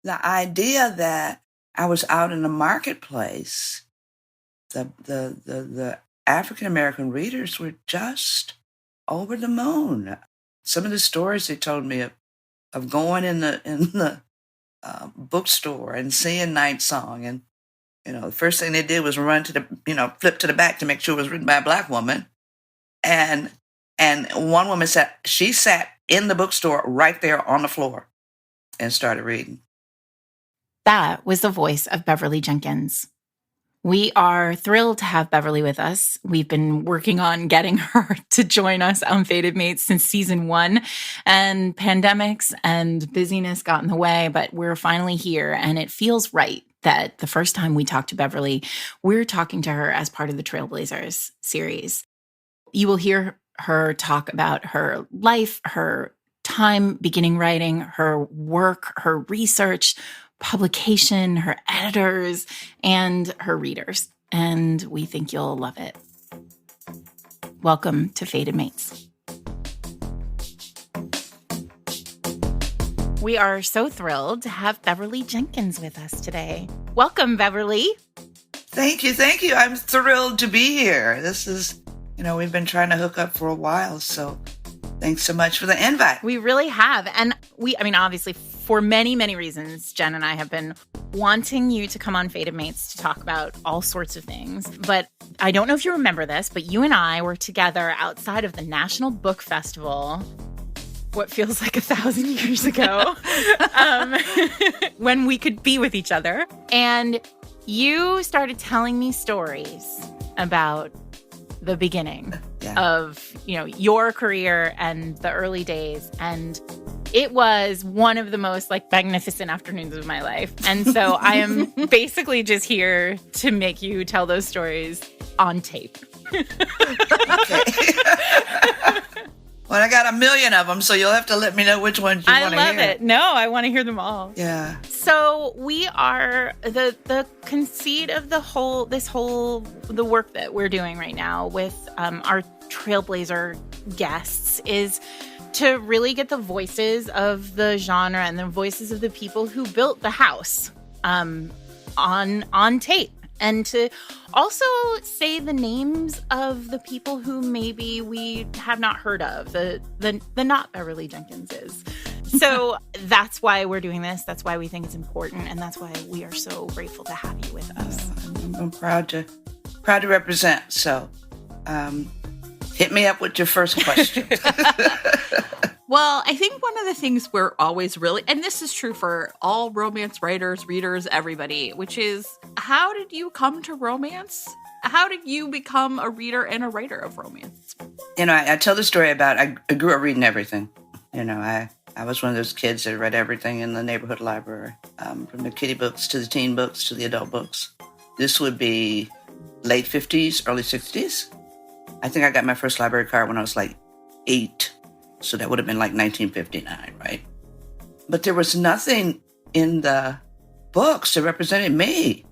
the idea that I was out in the marketplace, the African American readers were just over the moon. Some of the stories they told me of going in the bookstore and seeing Night Song, and the first thing they did was run to the flip to the back to make sure it was written by a Black woman, and one woman she sat in the bookstore right there on the floor and started reading. That was the voice of Beverly Jenkins. We are thrilled to have Beverly with us. We've been working on getting her to join us on Fated Mates since season 1, and pandemics and busyness got in the way, but we're finally here, and it feels right that the first time we talked to Beverly, we're talking to her as part of the Trailblazers series. You will hear her talk about her life, her time beginning writing, her work, her research, publication, her editors, and her readers. And we think you'll love it. Welcome to Fated Mates. We are so thrilled to have Beverly Jenkins with us today. Welcome, Beverly. Thank you. I'm thrilled to be here. This is, we've been trying to hook up for a while, so thanks so much for the invite. We really have. And obviously, for many, many reasons, Jen and I have been wanting you to come on Fated Mates to talk about all sorts of things. But I don't know if you remember this, but you and I were together outside of the National Book Festival, what feels like 1,000 years ago, when we could be with each other. And you started telling me stories about the beginning of, your career and the early days. And it was one of the most magnificent afternoons of my life. And so I am basically just here to make you tell those stories on tape. Okay. Well, I got a million of them, so you'll have to let me know which ones you want to hear. I love it. No, I want to hear them all. Yeah. So we are the conceit of the work that we're doing right now with our Trailblazer guests is to really get the voices of the genre and the voices of the people who built the house on tape. And to also say the names of the people who maybe we have not heard of, the not Beverly Jenkinses. So that's why we're doing this. That's why we think it's important. And that's why we are so grateful to have you with us. I'm proud to represent. So hit me up with your first question. Well, I think one of the things we're always really, and this is true for all romance writers, readers, everybody, which is, how did you come to romance? How did you become a reader and a writer of romance? I tell the story about, I grew up reading everything. I was one of those kids that read everything in the neighborhood library, from the kiddie books to the teen books to the adult books. This would be late 50s, early 60s. I think I got my first library card when I was 8. So that would have been 1959, right? But there was nothing in the books that represented me.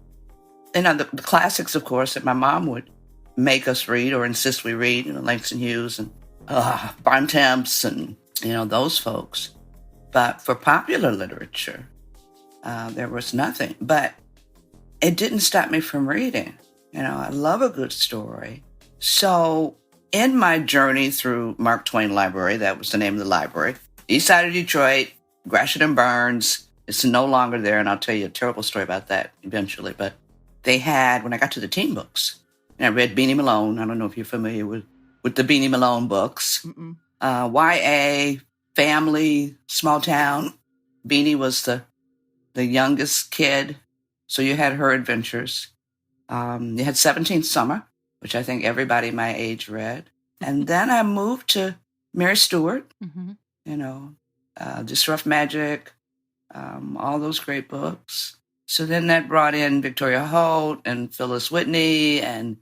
The classics, of course, that my mom would make us read or insist we read, Langston Hughes and Bontemps and, those folks. But for popular literature, there was nothing. But it didn't stop me from reading. I love a good story. So in my journey through Mark Twain Library, that was the name of the library, east side of Detroit, Gratiot and Burns, it's no longer there, and I'll tell you a terrible story about that eventually, but they had, when I got to the teen books, and I read Beanie Malone, I don't know if you're familiar with the Beanie Malone books, YA, family, small town. Beanie was the youngest kid, so you had her adventures. You had 17th Summer, which I think everybody my age read. And then I moved to Mary Stewart, This Rough Magic, all those great books. So then that brought in Victoria Holt and Phyllis Whitney and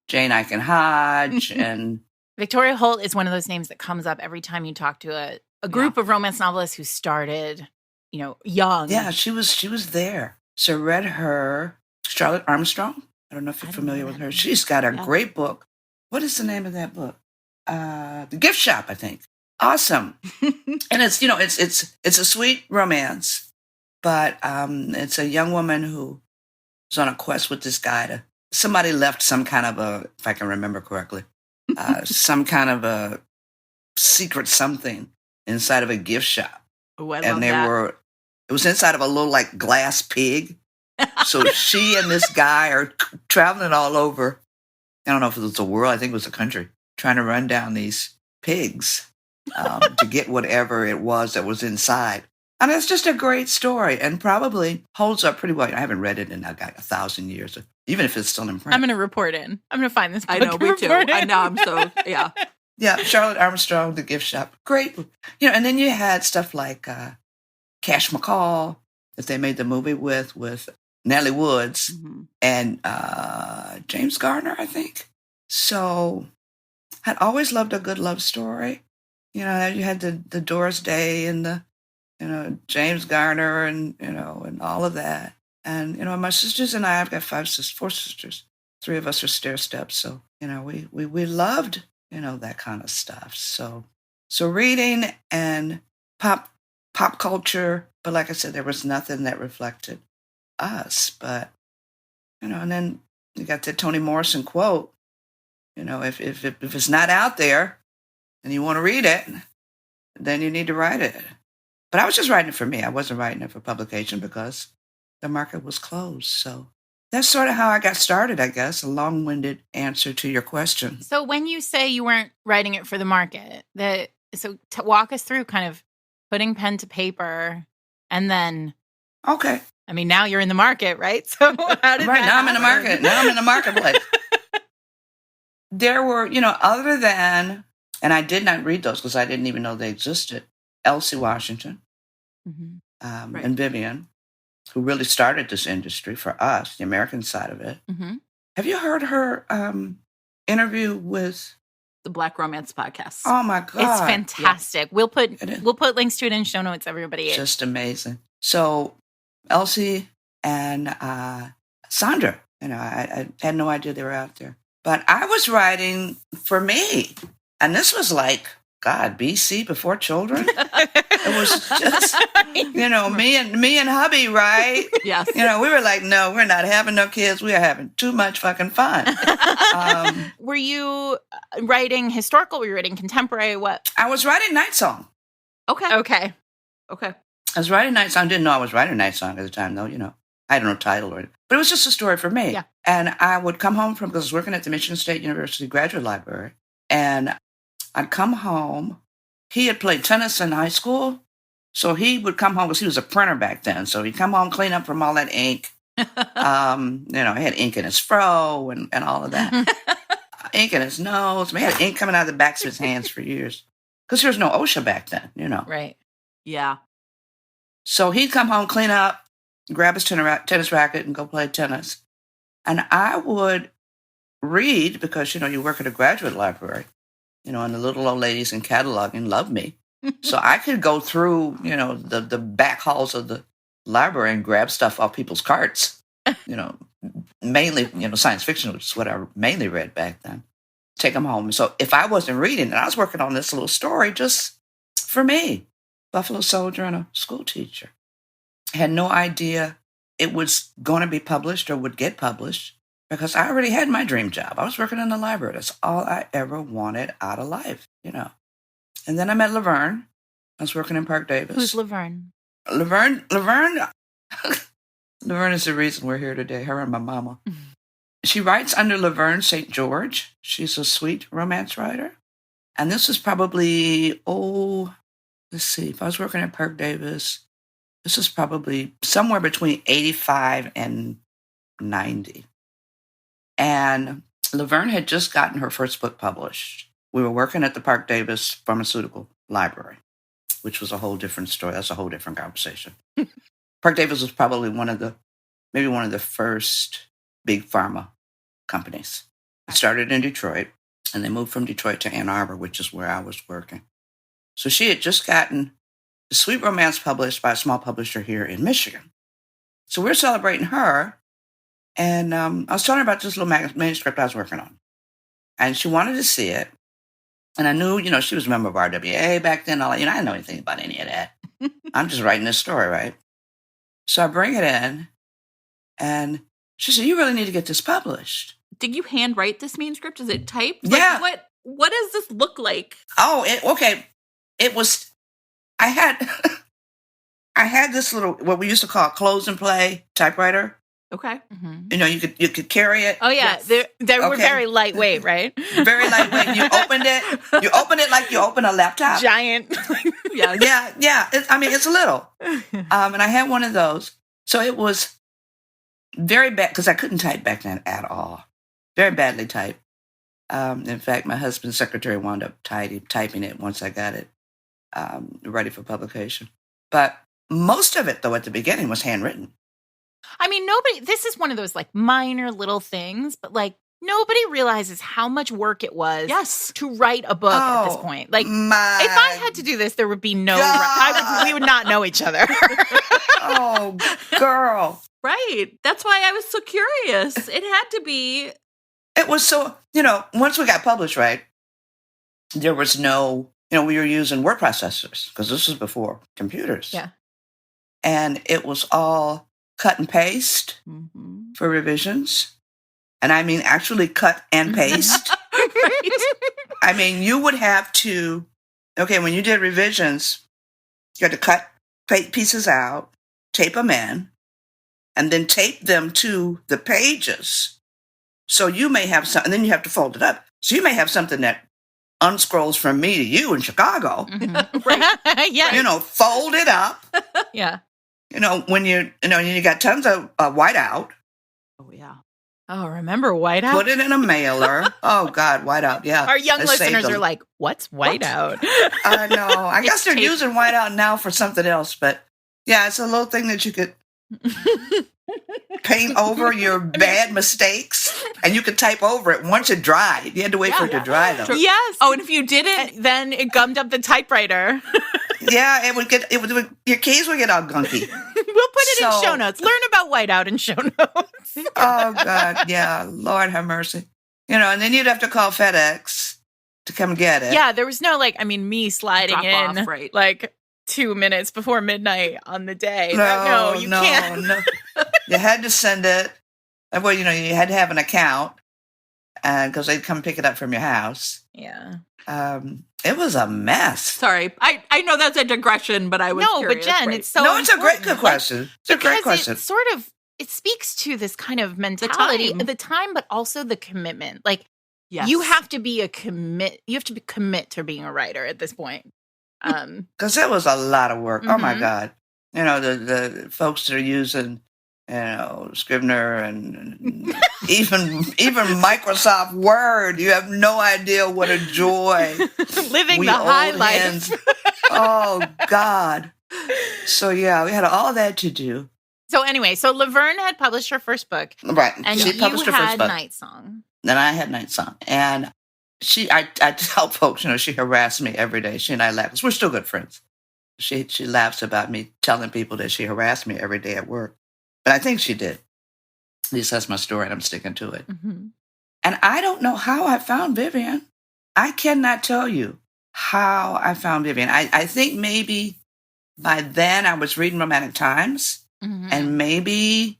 Jane Eichen Hodge. And Victoria Holt is one of those names that comes up every time you talk to a group of romance novelists who started, young. Yeah, she was there. So I read her. Charlotte Armstrong. I don't know if you're familiar with her. She's got a great book. What is the name of that book? The Gift Shop, I think. Awesome. And it's, it's a sweet romance. But it's a young woman who is on a quest with this guy. Somebody left some kind of if I can remember correctly, some kind of a secret something inside of a gift shop. Oh, I love that. It was inside of a little like glass pig. So she and this guy are traveling all over. I don't know if it was the world, I think it was the country, trying to run down these pigs to get whatever it was that was inside. And it's just a great story and probably holds up pretty well. I haven't read it in like 1,000 years, even if it's still in print. I'm going to report in. I'm going to find this book. I know, me too. I know, I'm so, yeah. Yeah, Charlotte Armstrong, The Gift Shop. Great. And then you had stuff like Cash McCall, that they made the movie with Nellie Woods and James Garner, I think. So I'd always loved a good love story. You had the Doris Day and the, James Garner and, and all of that. And, my sisters and I, I've got 4 sisters. 3 of us are stair steps. So, we loved, that kind of stuff. So reading and pop culture. But like I said, there was nothing that reflected us. But, and then you got the Toni Morrison quote, if it's not out there and you want to read it, then you need to write it. But I was just writing it for me. I wasn't writing it for publication because the market was closed. So that's sort of how I got started, I guess, a long-winded answer to your question. So when you say you weren't writing it for the market, walk us through kind of putting pen to paper and then... Okay. I mean, now you're in the market, right? So how did right, that now happen? I'm in the market. Now I'm in the marketplace. There were, other than, and I did not read those because I didn't even know they existed, Elsie Washington and Vivian, who really started this industry for us, the American side of it. Mm-hmm. Have you heard her interview with the Black Romance Podcast? Oh my God. It's fantastic. Yeah. We'll put links to it in show notes, everybody. Just amazing. So Elsie and Sandra, I had no idea they were out there. But I was writing for me. And this was like, God, BC, before children. It was just, me and hubby, right? Yes. We were like, no, we're not having no kids. We are having too much fucking fun. Were you writing historical? Were you writing contemporary? What? I was writing night song. Okay. I was writing night song. Didn't know I was writing night song at the time, though. I had no title or anything. But it was just a story for me. Yeah. And I would come home because I was working at the Michigan State University Graduate Library. And I'd come home. He had played tennis in high school. So he would come home because he was a printer back then. So he'd come home, clean up from all that ink. He had ink in his fro and all of that. Ink in his nose. He had ink coming out of the backs of his hands for years. Because there was no OSHA back then, Right. Yeah. So he'd come home, clean up, grab his tennis racket and go play tennis. And I would read because, you work at a graduate library, and the little old ladies in cataloging love me. So I could go through, the back halls of the library and grab stuff off people's carts, mainly, science fiction, which is what I mainly read back then. Take them home. So if I wasn't reading it, I was working on this little story just for me. Buffalo Soldier and a school teacher. I had no idea it was going to be published or would get published because I already had my dream job. I was working in the library. That's all I ever wanted out of life, And then I met Laverne. I was working in Park Davis. Who's Laverne? Laverne is the reason we're here today, her and my mama. Mm-hmm. She writes under Laverne St. George. She's a sweet romance writer. And this was probably, let's see, if I was working at Park Davis, this was probably somewhere between 85 and 90. And Laverne had just gotten her first book published. We were working at the Park Davis Pharmaceutical Library, which was a whole different story. That's a whole different conversation. Park Davis was probably one of the first big pharma companies. It started in Detroit, and they moved from Detroit to Ann Arbor, which is where I was working. So she had just gotten the Sweet Romance published by a small publisher here in Michigan. So we're celebrating her, and I was telling her about this little manuscript I was working on. And she wanted to see it. And I knew, she was a member of RWA back then. I didn't know anything about any of that. I'm just writing this story, right? So I bring it in, and she said, "You really need to get this published." Did you handwrite this manuscript? Is it typed? Yeah. What does this look like? Oh, okay. It was. I had I had this little, what we used to call a close and play typewriter. Okay. Mm-hmm. You know, you could carry it. Oh yeah, Yes. they were very lightweight, right? Very lightweight. You opened it like you open a laptop. Giant. Yeah. Yeah. It's little. And I had one of those. So it was very bad because I couldn't type back then at all. Very badly typed. In fact, my husband's secretary wound up typing it once I got it ready for publication. But most of it, though, at the beginning was handwritten. I mean, this is one of those like minor little things, but like nobody realizes how much work it was Yes. to write a book at this point. Like, if I had to do this, there would be no, we would not know each other. Oh, girl. Right. That's why I was so curious. It had to be. It was so, once we got published, right, there was no, we were using word processors because this was before computers. Yeah. And it was all cut and paste for revisions. And I mean, actually cut and paste. Right. I mean, you would have to, when you did revisions, you had to cut pieces out, tape them in, and then tape them to the pages. So you may have something, and then you have to fold it up. So you may have something that unscrolls from me to you in Chicago. Right. Yeah. Fold it up. Yeah. When you got tons of whiteout. Oh, yeah. Oh, remember whiteout? Put it in a mailer. Oh, God, whiteout, yeah. Our young listeners are like, what's whiteout? I know. I guess they're using whiteout now for something else, but yeah, it's a little thing that you could paint over your bad mistakes, and you could type over it once it dried. You had to wait for it to dry, though. Yes. Oh, and if you didn't, then it gummed up the typewriter. Yeah, your keys would get all gunky. We'll put it in show notes. Learn about whiteout in show notes. Oh, God, yeah. Lord have mercy. And then you'd have to call FedEx to come get it. Yeah, there was no, me sliding Drop in, off, right. 2 minutes before midnight on the day. No, you can't. No. You had to send it. Well, you had to have an account because they'd come pick it up from your house. Yeah. It was a mess. Sorry, I know that's a digression, but I was curious, but Jen, right? it's so it's a good question. It's a great question. It speaks to this kind of mentality at the time, but also the commitment. Yes. You have to be commit to being a writer at this point. Because it was a lot of work. Oh my God. The folks that are using, Scrivener and even Microsoft Word, you have no idea what a joy. Living the high life. Hands. Oh God. So yeah, we had all that to do. So anyway, Laverne had published her first book. Right. And she published her first book. Night Song. Then I had Night Song. And I tell folks, she harassed me every day. She and I laugh. 'Cause we're still good friends. She laughs about me telling people that she harassed me every day at work. But I think she did. At least that's my story, and I'm sticking to it. Mm-hmm. And I don't know how I found Vivian. I cannot tell you how I found Vivian. I think maybe by then I was reading Romantic Times, and maybe,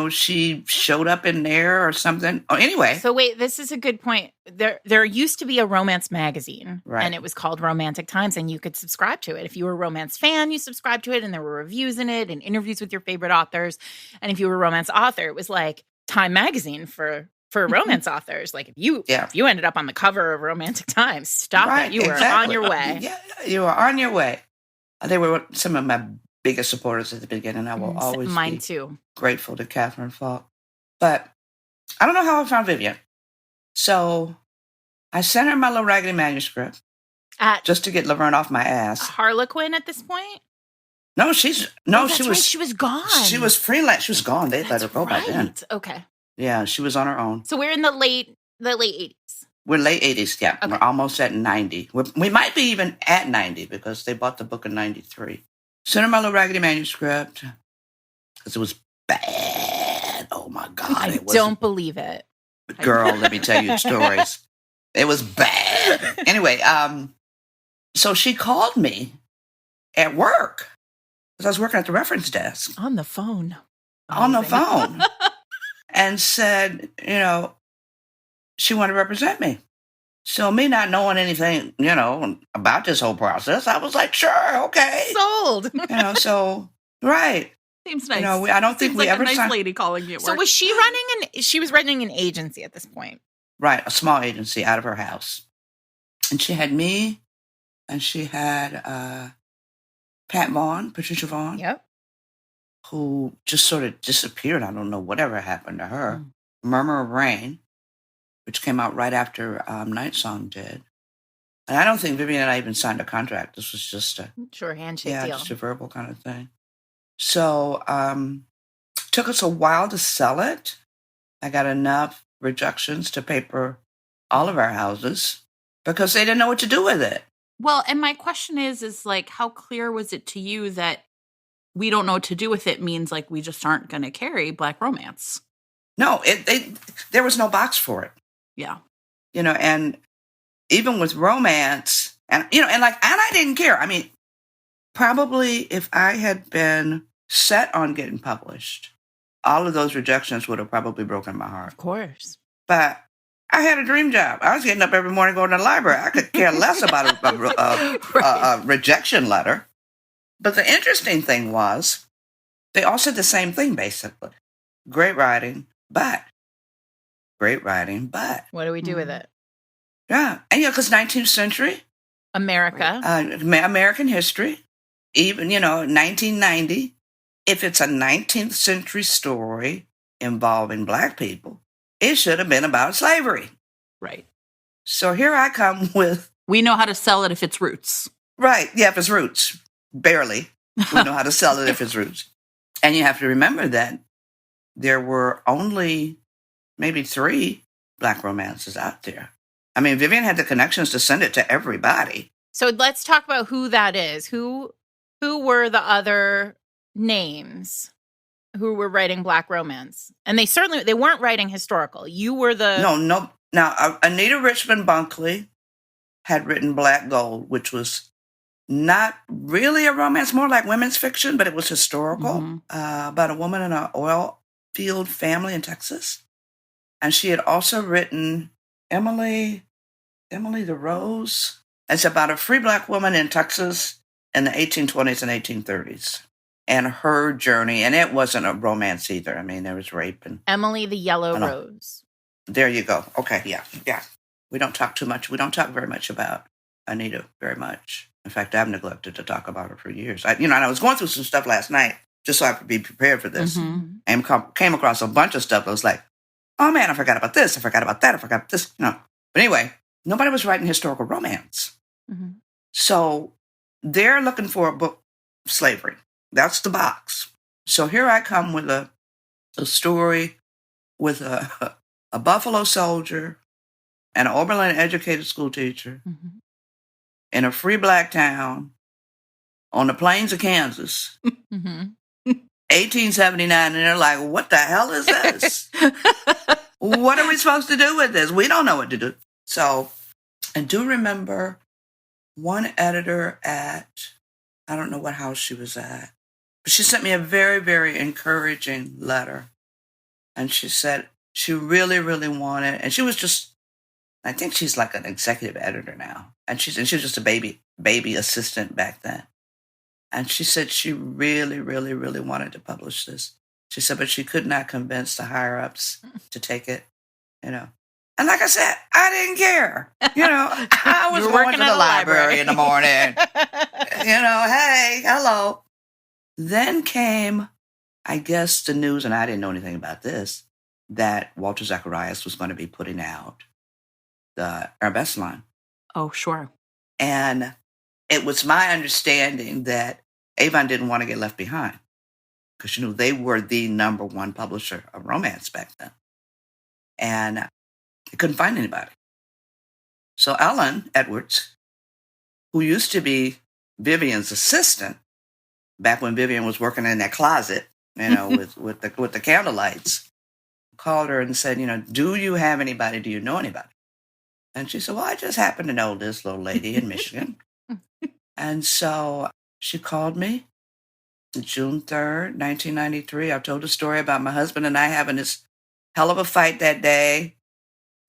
she showed up in there or something. Oh, anyway. So wait, this is a good point. There used to be a romance magazine, right, and it was called Romantic Times, and you could subscribe to it. If you were a romance fan, you subscribed to it, and there were reviews in it and interviews with your favorite authors. And if you were a romance author, it was like Time Magazine for romance authors. Like if you ended up on the cover of Romantic Times, stop it. You were on your way. Yeah, you were on your way. They were some of my biggest supporters at the beginning. I will always mine be too. Grateful to Catherine Falk. But I don't know how I found Vivian. So I sent her my little raggedy manuscript just to get Laverne off my ass. Harlequin at this point? No, she was gone. She was freelance. She was gone. They let her go by then. Okay. Yeah, she was on her own. So we're in the late 80s. We're late 80s, yeah. Okay. We're almost at 90. We might be even at 90 because they bought the book in 93. Sent her my little raggedy manuscript because it was bad. Oh, my God. I don't believe it. Girl, let me tell you stories. It was bad. Anyway, so she called me at work because I was working at the reference desk. On the phone. On the Amazing. phone. And said, she wanted to represent me. So me not knowing anything, about this whole process, I was like, sure, okay. Sold. So, right. Seems nice. I don't think Seems we like ever a nice signed. lady calling you at So work. was she running an agency at this point? Right, a small agency out of her house. And she had me, and she had Patricia Vaughn, Yep. who just sort of disappeared. I don't know whatever happened to her. Murmur of Rain, which came out right after Night Song did. And I don't think Vivian and I even signed a contract. This was just a handshake deal. just a verbal kind of thing. So took us a while to sell it. I got enough rejections to paper all of our houses because they didn't know what to do with it. Well, and my question is like, how clear was it to you that we don't know what to do with it means like we just aren't going to carry Black romance? No, there was no box for it. Yeah. And even with romance, and I didn't care. I mean, probably if I had been set on getting published, all of those rejections would have probably broken my heart. Of course. But I had a dream job. I was getting up every morning going to the library. I could care less about a rejection letter. But the interesting thing was, they all said the same thing, basically. Great writing, but. What do we do with it? Yeah. And, because 19th century. America. American history. Even, 1990. If it's a 19th century story involving Black people, it should have been about slavery. Right. So here I come with... We know how to sell it if it's roots. Right. Yeah, if it's roots. Barely. We know how to sell it if it's roots. And you have to remember that there were only maybe 3 Black romances out there. I mean, Vivian had the connections to send it to everybody. So let's talk about who that is. Who were the other names who were writing Black romance? And they weren't writing historical. You were the... No. Now, Anita Richmond Bunkley had written Black Gold, which was not really a romance, more like women's fiction, but it was historical, about a woman in an oil field family in Texas. And she had also written Emily the Rose. It's about a free Black woman in Texas in the 1820s and 1830s and her journey. And it wasn't a romance either. I mean, there was rape. And Emily the Yellow Rose. There you go. Okay, yeah. We don't talk too much. We don't talk very much about Anita very much. In fact, I've neglected to talk about her for years. And I was going through some stuff last night just so I could be prepared for this. And came across a bunch of stuff that was like, oh man, I forgot about this. I forgot about that. I forgot about this. But anyway, nobody was writing historical romance. So they're looking for a book, slavery. That's the box. So here I come with a story with a Buffalo soldier, an Oberlin educated school teacher in a free Black town on the plains of Kansas, 1879. And they're like, what the hell is this? What are we supposed to do with this? We don't know what to do. So I do remember one editor at, I don't know what house she was at, but she sent me a very, very encouraging letter. And she said she really, really wanted, and she was just, I think she's like an executive editor now. And she was just a baby assistant back then. And she said she really, really, really wanted to publish this. She said, but she could not convince the higher-ups to take it, And like I said, I didn't care. I was going to the library in the morning. Hey, hello. Then came, I guess, the news, and I didn't know anything about this, that Walter Zacharias was going to be putting out the Arabesque line. Oh, sure. And it was my understanding that Avon didn't want to get left behind because, they were the number one publisher of romance back then. And they couldn't find anybody. So Ellen Edwards, who used to be Vivian's assistant back when Vivian was working in that closet, with the candlelights, called her and said, do you have anybody? Do you know anybody? And she said, well, I just happen to know this little lady in Michigan. And so she called me June 3rd, 1993. I've told a story about my husband and I having this hell of a fight that day.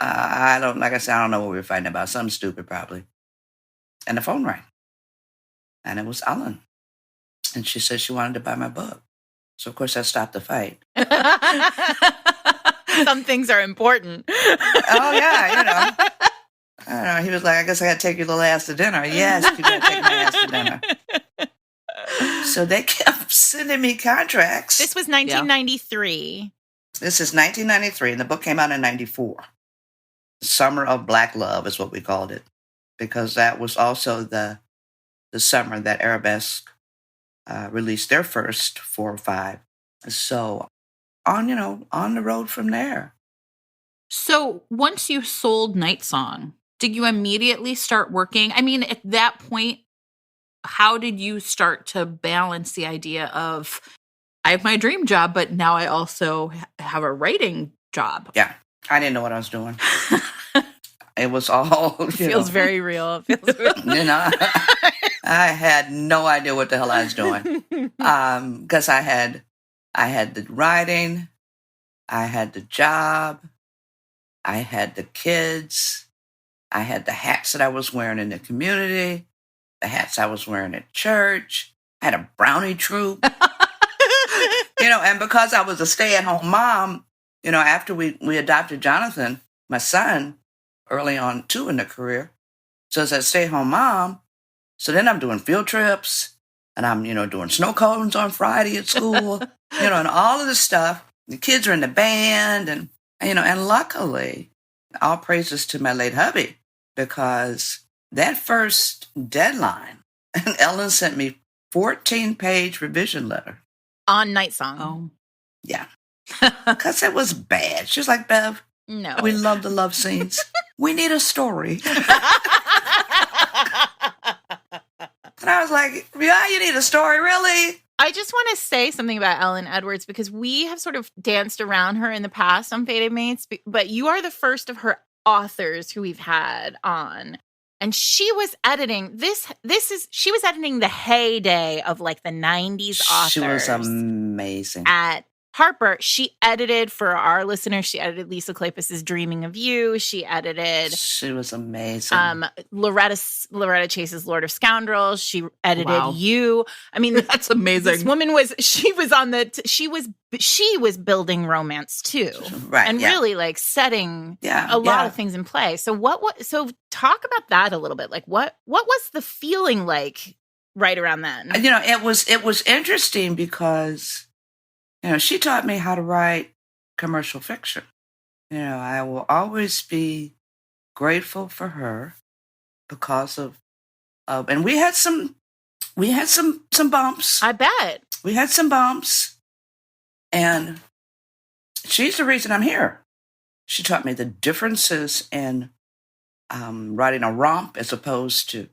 Like I said, I don't know what we were fighting about. Something stupid, probably. And the phone rang. And it was Ellen. And she said she wanted to buy my book. So, of course, I stopped the fight. Some things are important. Oh, yeah, you know. I don't know. He was like, I guess I got to take your little ass to dinner. Yes, you got to take my ass to dinner. So they kept sending me contracts. This was 1993. This is 1993, and the book came out in 94. Summer of Black Love is what we called it, because that was also the summer that Arabesque released their first 4 or 5. So on the road from there. So once you sold Night Song, did you immediately start working? I mean, at that point, how did you start to balance the idea of, I have my dream job, but now I also have a writing job? Yeah, I didn't know what I was doing. It was all... It feels very real. It feels real. You know, I had no idea what the hell I was doing. Because I had the writing, I had the job, I had the kids, I had the hats that I was wearing in the community, the hats I was wearing at church, I had a brownie troop. And because I was a stay-at-home mom, after we adopted Jonathan, my son, early on too in the career, so as a stay-at-home mom, so then I'm doing field trips, and I'm, doing snow cones on Friday at school, and all of this stuff. The kids are in the band, and luckily, all praises to my late hubby, because that first deadline, Ellen sent me 14-page revision letter. On Night Song. Oh. Yeah. Because it was bad. She was like, Bev, no. We love the love scenes. We need a story. And I was like, yeah, you need a story, really? I just want to say something about Ellen Edwards, because we have sort of danced around her in the past on Fated Mates, but you are the first of her authors who we've had on. And she was editing she was editing the heyday of like the 90s authors. She was amazing. At Harper, she edited, for our listeners, she edited Lisa Kleypas's Dreaming of You. She edited... She was amazing. Loretta Chase's Lord of Scoundrels. She edited You. I mean... That's amazing. This woman she was building romance too. Right. And really like setting a lot of things in play. So so talk about that a little bit. Like what was the feeling like right around then? It was interesting because... she taught me how to write commercial fiction. I will always be grateful for her because of and we had some bumps. I bet. We had some bumps. And she's the reason I'm here. She taught me the differences in writing a romp as opposed to,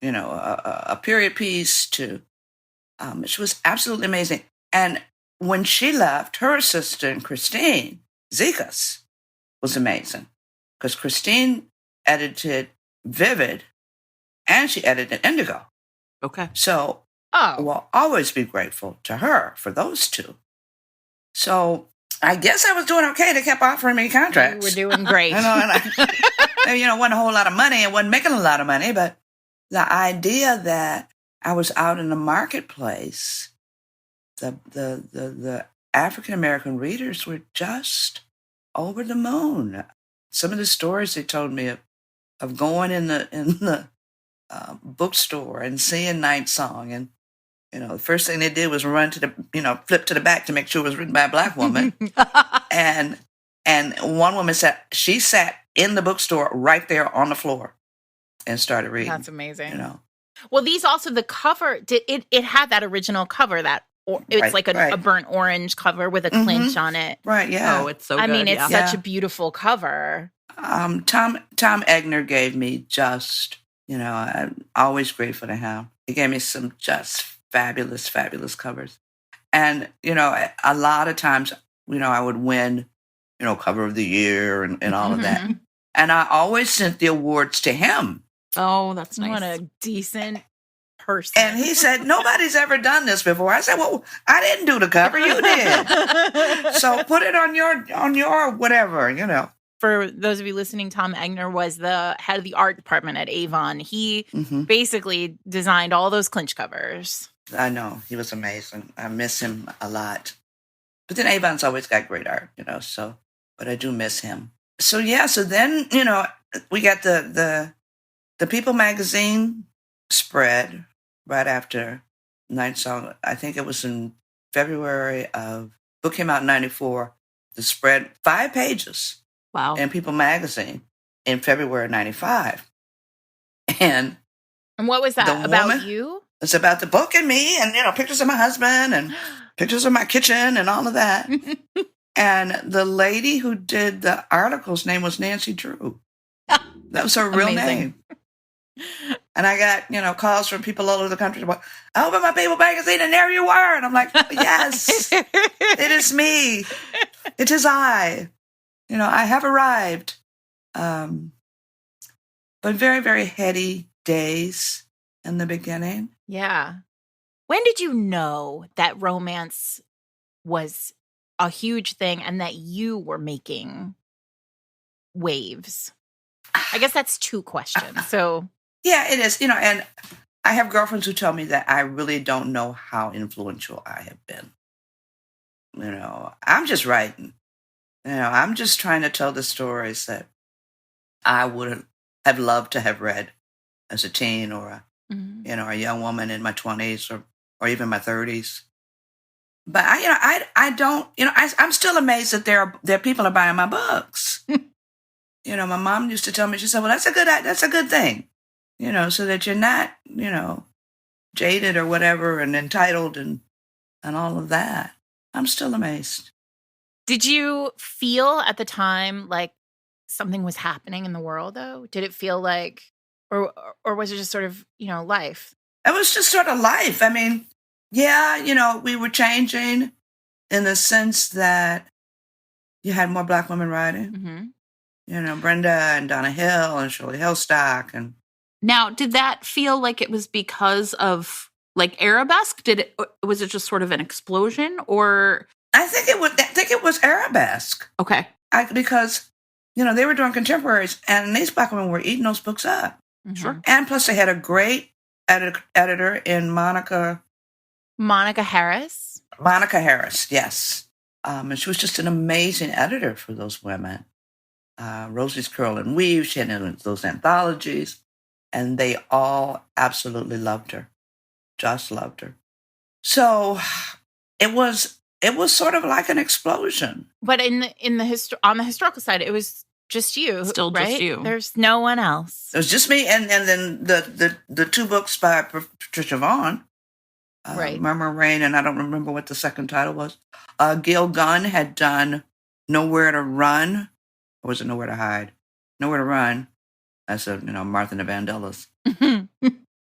a period piece. She was absolutely amazing. And when she left, her assistant, Christine Zekas, was amazing. Because Christine edited Vivid and she edited Indigo. Okay. So we'll always be grateful to her for those two. So I guess I was doing okay. They kept offering me contracts. You were doing great. Wasn't a whole lot of money. I wasn't making a lot of money. But the idea that I was out in the marketplace... The African-American readers were just over the moon. Some of the stories they told me of going in the bookstore and seeing Night Song, and the first thing they did was run to the flip to the back to make sure it was written by a Black woman. and one woman she sat in the bookstore right there on the floor and started reading. That's amazing. Well, these also, the cover it had that original cover that. It's like a burnt orange cover with a clinch on it. Right, yeah. Oh, it's so good. I mean, it's such a beautiful cover. Tom Egner gave me just, I'm always grateful to him. He gave me some just fabulous, fabulous covers. And, a lot of times, I would win, cover of the year and all of that. And I always sent the awards to him. Oh, that's nice. What a decent person. And he said, nobody's ever done this before. I said, well, I didn't do the cover. You did. So put it on your whatever, you know. For those of you listening, Tom Egner was the head of the art department at Avon. He basically designed all those clinch covers. I know. He was amazing. I miss him a lot. But then Avon's always got great art, you know, so, but I do miss him. So, yeah, so then, you know, we got the People magazine spread right after Night Song. I think it was in February book came out in 94. The spread, 5 pages. Wow. In People magazine in February 95. And what was that about you? It's about the book and me and, you know, pictures of my husband and pictures of my kitchen and all of that. And the lady who did the article's name was Nancy Drew. That was her real name. And I got, you know, calls from people all over the country about, I opened my People magazine and there you were. And I'm like, yes, it is me. It is I. You know, I have arrived. But very, very heady days in the beginning. Yeah. When did you know that romance was a huge thing and that you were making waves? I guess that's 2 questions. So yeah, it is. You know, and I have girlfriends who tell me that I really don't know how influential I have been. You know, I'm just writing. You know, I'm just trying to tell the stories that I would have loved to have read as a teen or you know, a young woman in my 20s or even my 30s. But I don't, you know, I'm still amazed that there people are buying my books. You know, my mom used to tell me, she said, well, that's a good thing, you know, so that you're not, you know, jaded or whatever and entitled and all of that. I'm still amazed. Did you feel at the time like something was happening in the world, though? Did it feel like, or was it just sort of, you know, life? It was just sort of life. I mean, yeah, you know, we were changing in the sense that you had more Black women writing. You know, Brenda and Donna Hill and Shirley Hillstock. And now, did that feel like it was because of like Arabesque? Was it just sort of an explosion, or? I think it was Arabesque. Okay. Because, you know, they were doing contemporaries and these Black women were eating those books up. Sure. And plus they had a great editor in Monica Harris. Monica Harris, yes. And she was just an amazing editor for those women. Rosie's Curl and Weave, she had those anthologies, and they all absolutely loved her. Just loved her. So it was sort of like an explosion. But on the historical side, it was just you, still right? Just you. There's no one else. It was just me, and then the 2 books by Patricia Vaughan, right? Murmur Rain, and I don't remember what the second title was. Gil Gunn had done Nowhere to Run, or was it Nowhere to Hide? Nowhere to Run. That's Martha and the Vandellas.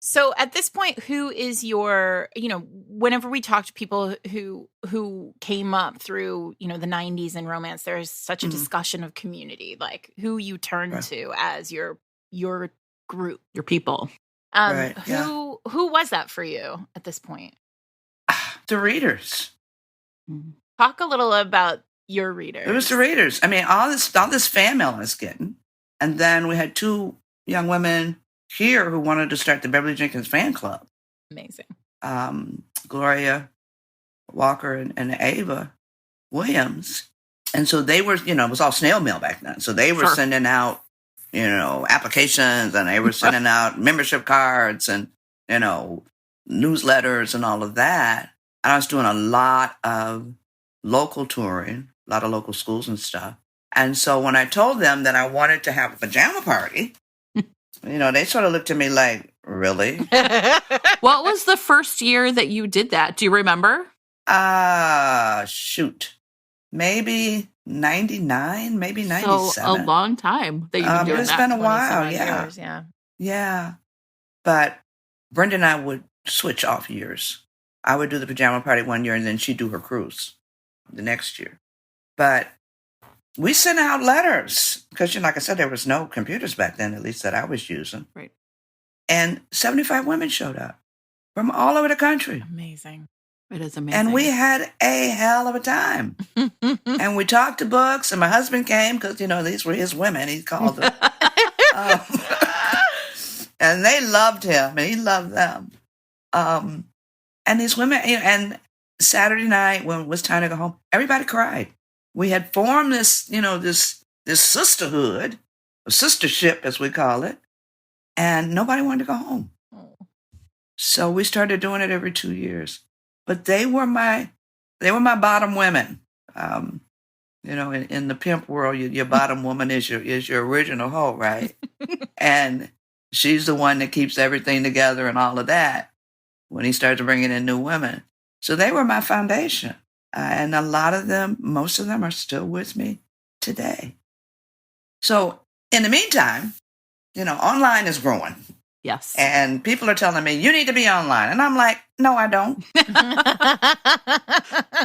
So at this point, who is your, you know, whenever we talk to people who came up through, you know, the 90s in romance, there's such a discussion of community, like who you turn to as your group, your people. Right, who was that for you at this point? The readers. Talk a little about your readers. It was the readers. I mean, all this fan mail I was getting. And then we had 2 young women here who wanted to start the Beverly Jenkins fan club. Amazing. Gloria Walker and Ava Williams. And so they were, you know, it was all snail mail back then. So they were sending out, you know, applications, and they were sending out membership cards and, you know, newsletters and all of that. And I was doing a lot of local touring, a lot of local schools and stuff. And so when I told them that I wanted to have a pajama party, you know, they sort of looked at me like, really? What was the first year that you did that? Do you remember? Shoot. Maybe 99, maybe 97. So a long time that you've been doing that. It's been a while, years, Yeah. But Brenda and I would switch off years. I would do the pajama party one year, and then she'd do her cruise the next year. But we sent out letters because, you know, like I said, there was no computers back then, at least that I was using. Right. And 75 women showed up. from all over the country. Amazing. It is amazing. And we had a hell of a time. And we talked to books, and my husband came because, these were his women. He called them. And they loved him, and he loved them. And these women, and Saturday night when it was time to go home, everybody cried. We had formed this, this sisterhood, or sistership as we call it, and nobody wanted to go home. Oh. So we started doing it every 2 years. But they were my bottom women. In the pimp world, your bottom woman is your original hoe, right? And she's the one that keeps everything together and all of that when he starts bringing in new women. So they were my foundation. And a lot of them, most of them are still with me today. So in the meantime, online is growing. Yes. And people are telling me, you need to be online. And I'm like, no, I don't.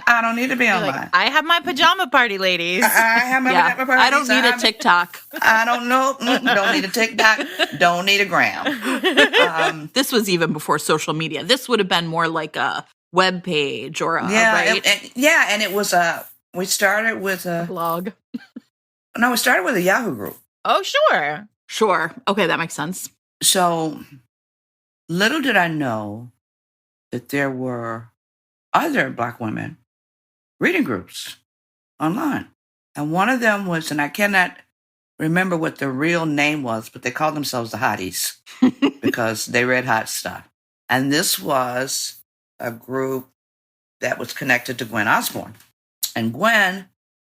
I don't need to be online. Like, I have my pajama party, ladies. I have my pajama party. I don't need a TikTok. I don't know. Don't need a TikTok. Don't need a gram. This was even before social media. This would have been more like a web page or right? And it was we started with a blog. No, we started with a Yahoo group. Oh, sure. Sure. Okay, that makes sense. So little did I know that there were other Black women reading groups online. And one of them was, and I cannot remember what the real name was, but they called themselves the Hotties because they read hot stuff. And this was a group that was connected to Gwen Osborne. And Gwen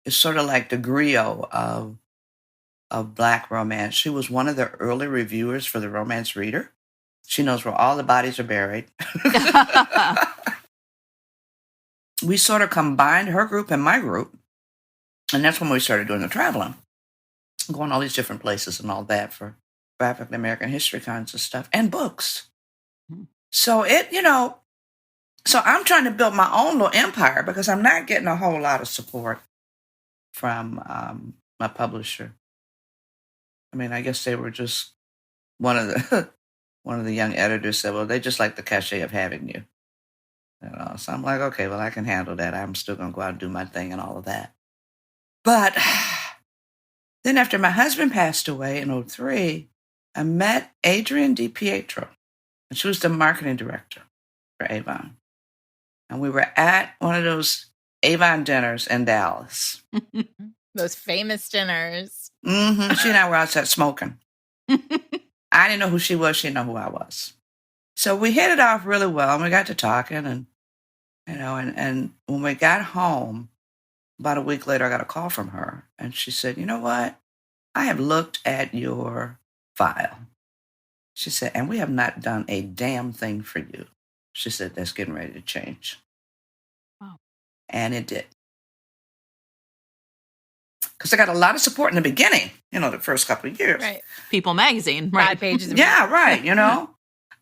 is sort of like the griot of Black romance. She was one of the early reviewers for the Romance Reader. She knows where all the bodies are buried. We sort of combined her group and my group. And that's when we started doing the traveling, going all these different places and all that for African American history kinds of stuff and books. So so I'm trying to build my own little empire because I'm not getting a whole lot of support from my publisher. I mean, I guess they were just one of the young editors said, well, they just like the cachet of having you. So I'm like, okay, well, I can handle that. I'm still going to go out and do my thing and all of that. But then after my husband passed away in 2003, I met Adrienne DiPietro, and she was the marketing director for Avon. And we were at one of those Avon dinners in Dallas. Those famous dinners. Mm-hmm. She and I were outside smoking. I didn't know who she was. She didn't know who I was. So we hit it off really well, and we got to talking. And, and when we got home, about a week later, I got a call from her. And she said, you know what? I have looked at your file. She said, and we have not done a damn thing for you. She said, that's getting ready to change. Wow. And it did. Because I got a lot of support in the beginning, the first couple of years. Right. People Magazine. Right. 5 pages. Yeah, right,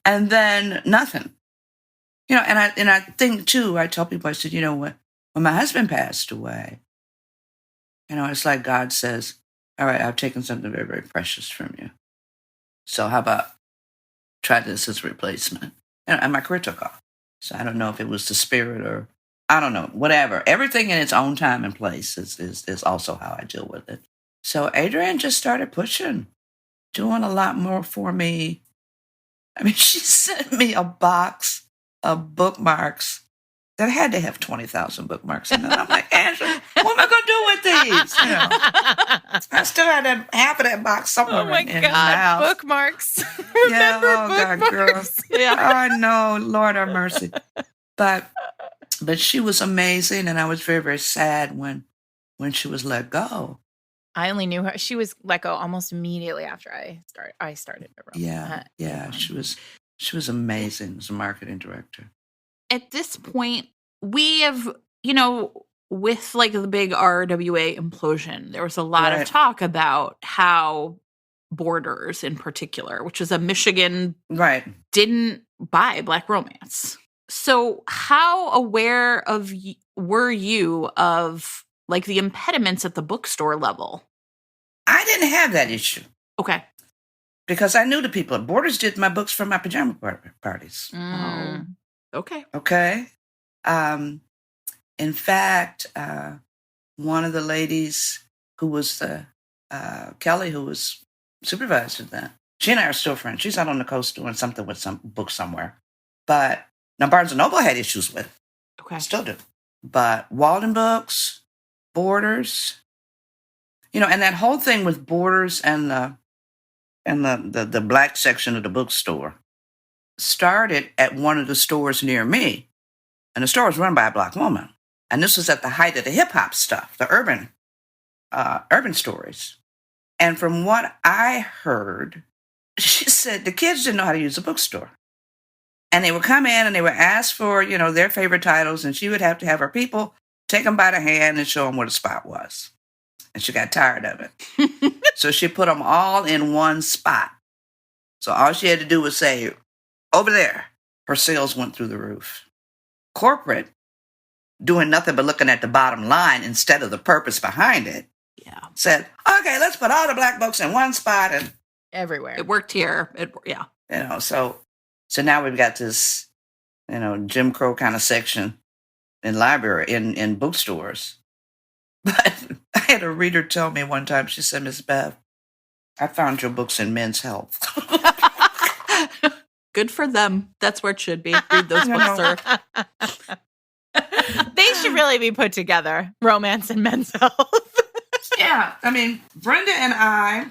And then nothing. And I think, too, I tell people, I said, when my husband passed away, it's like God says, all right, I've taken something very, very precious from you. So how about try this as a replacement? And my career took off. So I don't know if it was the spirit or, I don't know, whatever. Everything in its own time and place is also how I deal with it. So Adrienne just started pushing, doing a lot more for me. I mean, she sent me a box of bookmarks that had to have 20,000 bookmarks in it. I'm like, Angela, what am I going to do with these? I still had half of that box somewhere in the house. Bookmarks. Yeah, Remember God, girl. bookmarks. Yeah. I know, Lord have mercy. But she was amazing, and I was very, very sad when she was let go. I only knew her. She was let go almost immediately after I started. Yeah. She was amazing as a marketing director. At this point, we have, with like the big RWA implosion, there was a lot of talk about how Borders in particular, which is a Michigan, didn't buy Black romance. So how aware were you of like the impediments at the bookstore level? I didn't have that issue. Okay. because I knew the people. Borders did my books for my pajama parties. Oh, okay. Okay. In fact, one of the ladies who was Kelly, who was supervisor then, she and I are still friends. She's out on the coast doing something with some book somewhere. But now Barnes & Noble had issues with it. Okay. Still do. But Walden Books, Borders, and that whole thing with Borders and the black section of the bookstore started at one of the stores near me. And the store was run by a black woman. And this was at the height of the hip hop stuff, the urban stories. And from what I heard, she said the kids didn't know how to use a bookstore. And they would come in and they would ask for, their favorite titles. And she would have to have her people take them by the hand and show them where the spot was. And she got tired of it. So she put them all in one spot. So all she had to do was say, over there. Her sales went through the roof. Corporate, doing nothing but looking at the bottom line instead of the purpose behind it, said, okay, let's put all the black books in one spot and everywhere. It worked here. So now we've got this, Jim Crow kind of section in library, in bookstores. But I had a reader tell me one time, she said, Miss Bev, I found your books in Men's Health. Good for them. That's where it should be. Read those books, sir. They should really be put together. Romance and Men's Health. Yeah. I mean, Brenda and I,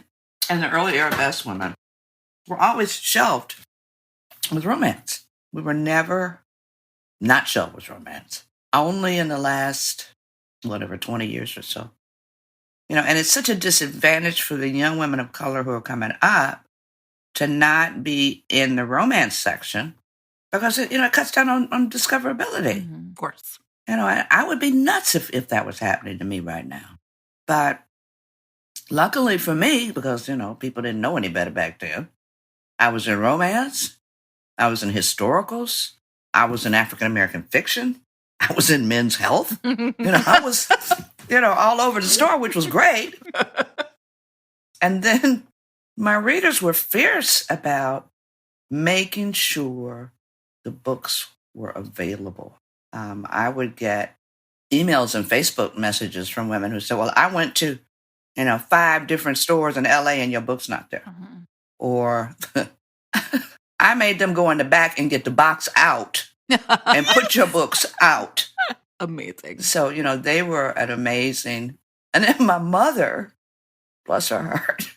and the early era Best Women, were always shelved with romance. We were never not shelved with romance. Only in the last, 20 years or so. And it's such a disadvantage for the young women of color who are coming up to not be in the romance section because it cuts down on discoverability. Mm-hmm. Of course. I would be nuts if that was happening to me right now. But luckily for me, because, people didn't know any better back then, I was in romance, I was in historicals, I was in African-American fiction, I was in Men's Health. I was, all over the store, which was great. And then my readers were fierce about making sure the books were available. I would get emails and Facebook messages from women who said, well, I went to, 5 different stores in LA and your book's not there. Mm-hmm. Or I made them go in the back and get the box out and put your books out. Amazing. So, they were an amazing. And then my mother, bless her heart,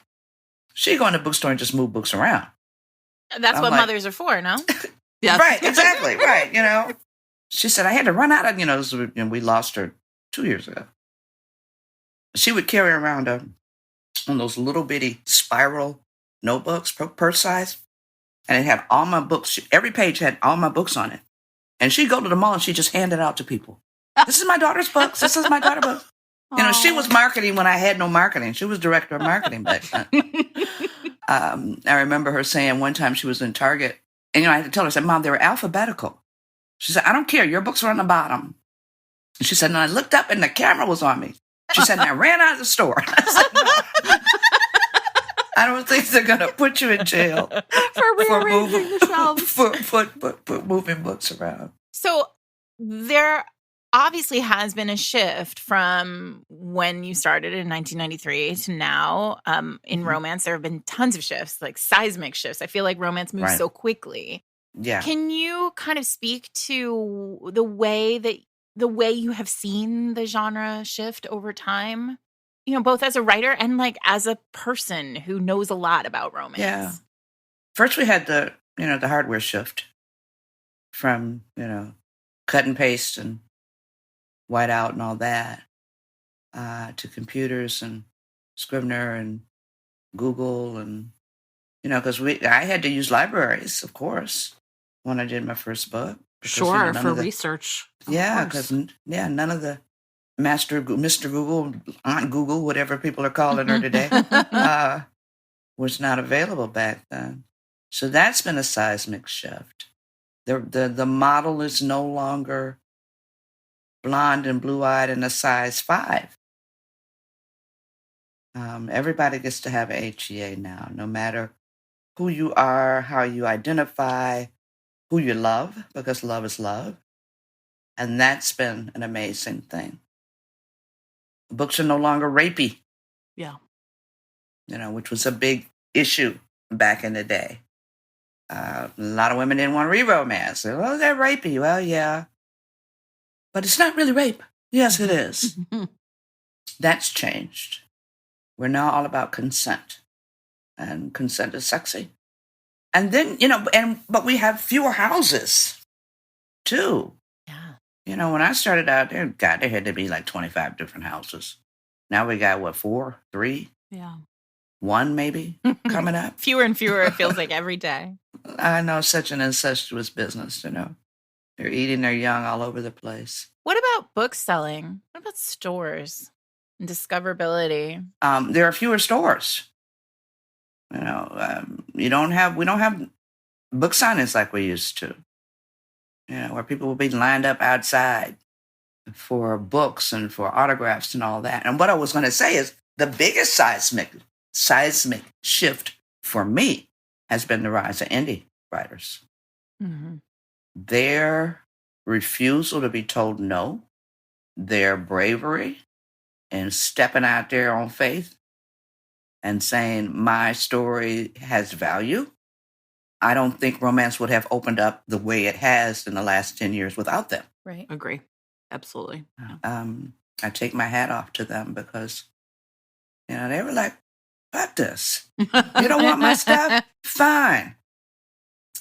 she'd go in the bookstore and just move books around. That's what mothers are for, no? Yes. Right, exactly, right, She said, I had to run out of, we lost her 2 years ago. She would carry around one of those little bitty spiral notebooks, purse size, and it had all my books. Every page had all my books on it. And she'd go to the mall and she'd just hand it out to people. This is my daughter's books. This is my daughter's book. She was marketing when I had no marketing. She was director of marketing back then. I remember her saying one time she was in Target, and I had to tell her, I said, Mom, they were alphabetical. She said, I don't care. Your books are on the bottom. And she said, and I looked up and the camera was on me. She said, and I ran out of the store. I said, no. I don't think they're going to put you in jail for rearranging the shelves. For moving books around. So there obviously has been a shift from when you started in 1993 to now. In romance, there have been tons of shifts, like seismic shifts. I feel like romance moves so quickly. Yeah. Can you kind of speak to the way you have seen the genre shift over time? Both as a writer and like as a person who knows a lot about romance. Yeah. First we had the hardware shift from, cut and paste and whiteout and all that, to computers and Scrivener and Google and, because I had to use libraries, of course, when I did my first book. Because, sure, for research. Yeah, because, none of the Mr. Google, Aunt Google, whatever people are calling her today, was not available back then. So that's been a seismic shift. The model is no longer blonde and blue-eyed and a size 5. Everybody gets to have an HEA now, no matter who you are, how you identify, who you love, because love is love. And that's been an amazing thing. Books are no longer rapey, Yeah. which was a big issue back in the day. A lot of women didn't want to read romance. Well, they're rapey. Well, yeah. But it's not really rape. Yes, it is. That's changed. We're now all about consent. And consent is sexy. And then, but we have fewer houses, too. Yeah. When I started out there, God, there had to be like 25 different houses. Now we got, 4, 3? Yeah. 1 maybe coming up. Fewer and fewer, it feels like every day. I know, such an incestuous business, They're eating their young all over the place. What about book selling? What about stores and discoverability? There are fewer stores. We don't have book signings like we used to. Where people will be lined up outside for books and for autographs and all that. And what I was going to say is the biggest seismic shift for me has been the rise of indie writers. Mm-hmm. Their refusal to be told no, their bravery in stepping out there on faith and saying, my story has value. I don't think romance would have opened up the way it has in the last 10 years without them. Right. Agree. Absolutely. I take my hat off to them because, they were like, fuck this. You don't want my stuff? Fine.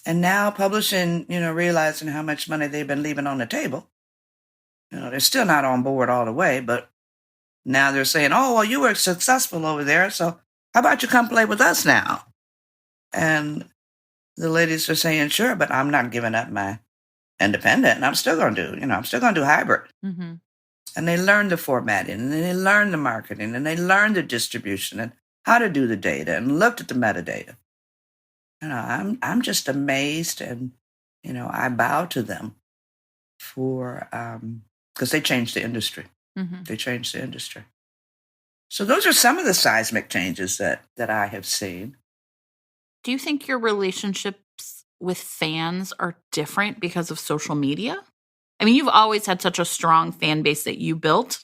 And now publishing, realizing how much money they've been leaving on the table, they're still not on board all the way, but now they're saying, oh, well, you were successful over there, so how about you come play with us now? And the ladies are saying, sure, but I'm not giving up my independent, and I'm still going to do, I'm still going to do hybrid. Mm-hmm. And they learn the formatting, and they learn the marketing, and they learn the distribution, and how to do the data, and looked at the metadata. I'm just amazed, and I bow to them for because they changed the industry. Mm-hmm. They changed the industry. So those are some of the seismic changes that I have seen. Do you think your relationships with fans are different because of social media? I mean, you've always had such a strong fan base that you built.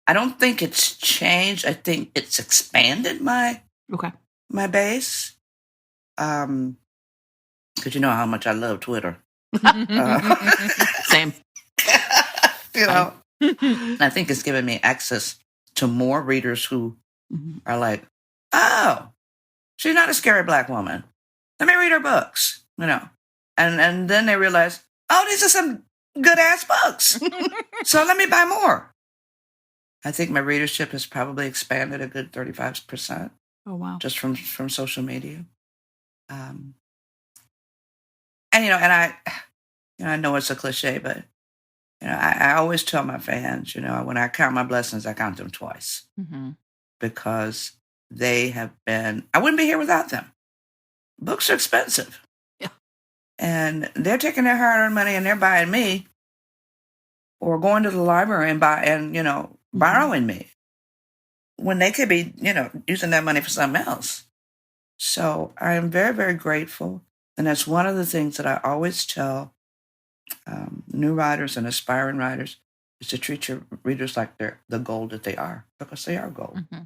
I don't think it's changed. I think it's expanded my base. Because you know how much I love Twitter. Same. I think it's given me access to more readers who are like, oh, she's not a scary Black woman. Let me read her books, And then they realize, oh, these are some good-ass books. So let me buy more. I think my readership has probably expanded a good 35%. Oh, wow. Just from social media. And I know it's a cliche, but I always tell my fans, when I count my blessings, I count them twice, because they have been. I wouldn't be here without them. Books are expensive, and they're taking their hard-earned money and they're buying me, or going to the library and borrowing me, when they could be using that money for something else. So I am very, very grateful. And that's one of the things that I always tell new writers and aspiring writers, is to treat your readers like they're the gold that they are, because they are gold. Mm-hmm.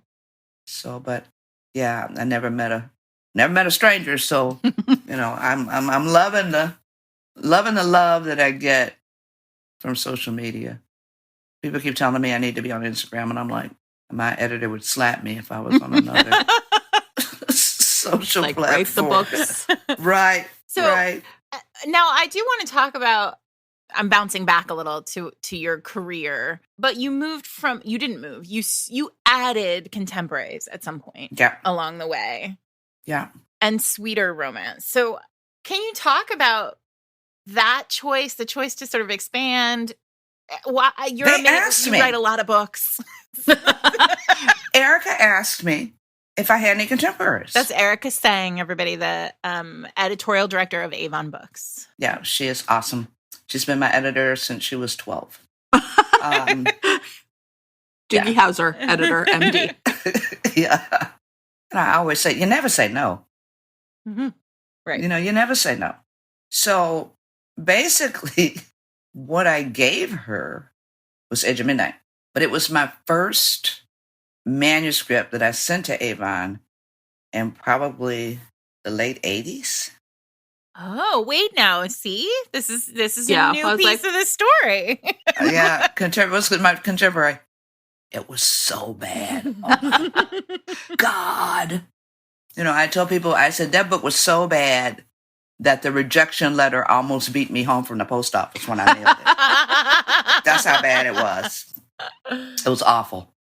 So, but yeah, I never met a stranger. So, I'm loving the love that I get from social media. People keep telling me I need to be on Instagram, and I'm like, my editor would slap me if I was on another social platform. Write the books. Right. So right. Now I do want to talk about, I'm bouncing back a little to your career, but you didn't move. You added contemporaries at some point along the way. Yeah. And sweeter romance. So can you talk about that choice, the choice to sort of expand? You write a lot of books. Erica asked me if I had any contemporaries. That's Erica Sang, everybody, the editorial director of Avon Books. Yeah, she is awesome. She's been my editor since she was 12. Doogie Howser, editor, MD. Yeah. And I always say, you never say no. Mm-hmm. Right. You know, you never say no. So basically, what I gave her was Edge of Midnight. But it was my first manuscript that I sent to Avon in probably the late 80s. Oh, wait now. See? This is Yeah, a new I was piece like- of the story. Yeah, my contemporary. It was so bad. Oh my God. You know, I tell people, I said, that book was so bad that the rejection letter almost beat me home from the post office when I mailed it. That's how bad it was. It was awful.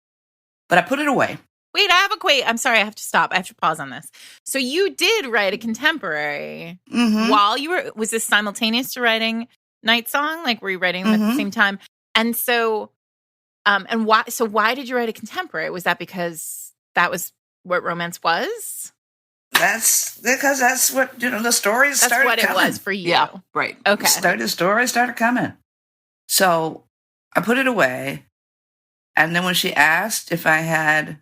But I put it away. Wait, I'm sorry, I have to stop. I have to pause on this. So you did write a contemporary while you were, was this simultaneous to writing Night Song? Like, were you writing them at the same time? And so, why did you write a contemporary? Was that because that was what romance was? That's because that's what, you know, the stories That's started what coming. it was for you. Yeah, right. Okay. The stories started coming. So I put it away. And then when she asked if I had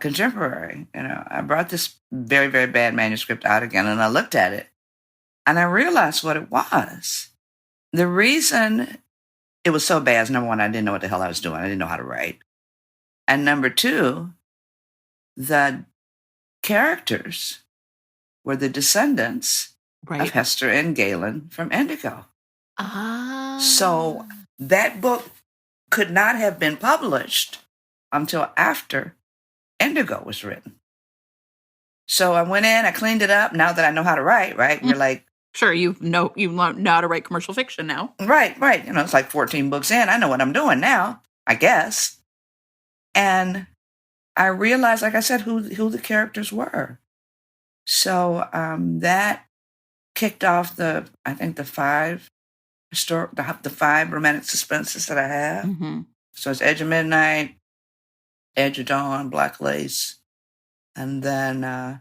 contemporary, you know, I brought this very, very bad manuscript out again and I looked at it and I realized what it was. The reason it was so bad is, number one, I didn't know what the hell I was doing. I didn't know how to write. And number two, the characters were the descendants of Hester and Galen from Indigo. Ah. So that book could not have been published until after Indigo was written. So I went in, I cleaned it up. Now that I know how to write, right? You're like, sure, you know how to write commercial fiction now. Right. You know, it's like 14 books in. I know what I'm doing now, I guess. And I realized, like I said, who the characters were. So that kicked off the five romantic suspenses that I have. Mm-hmm. So it's Edge of Midnight, Edge of Dawn, Black Lace, and then the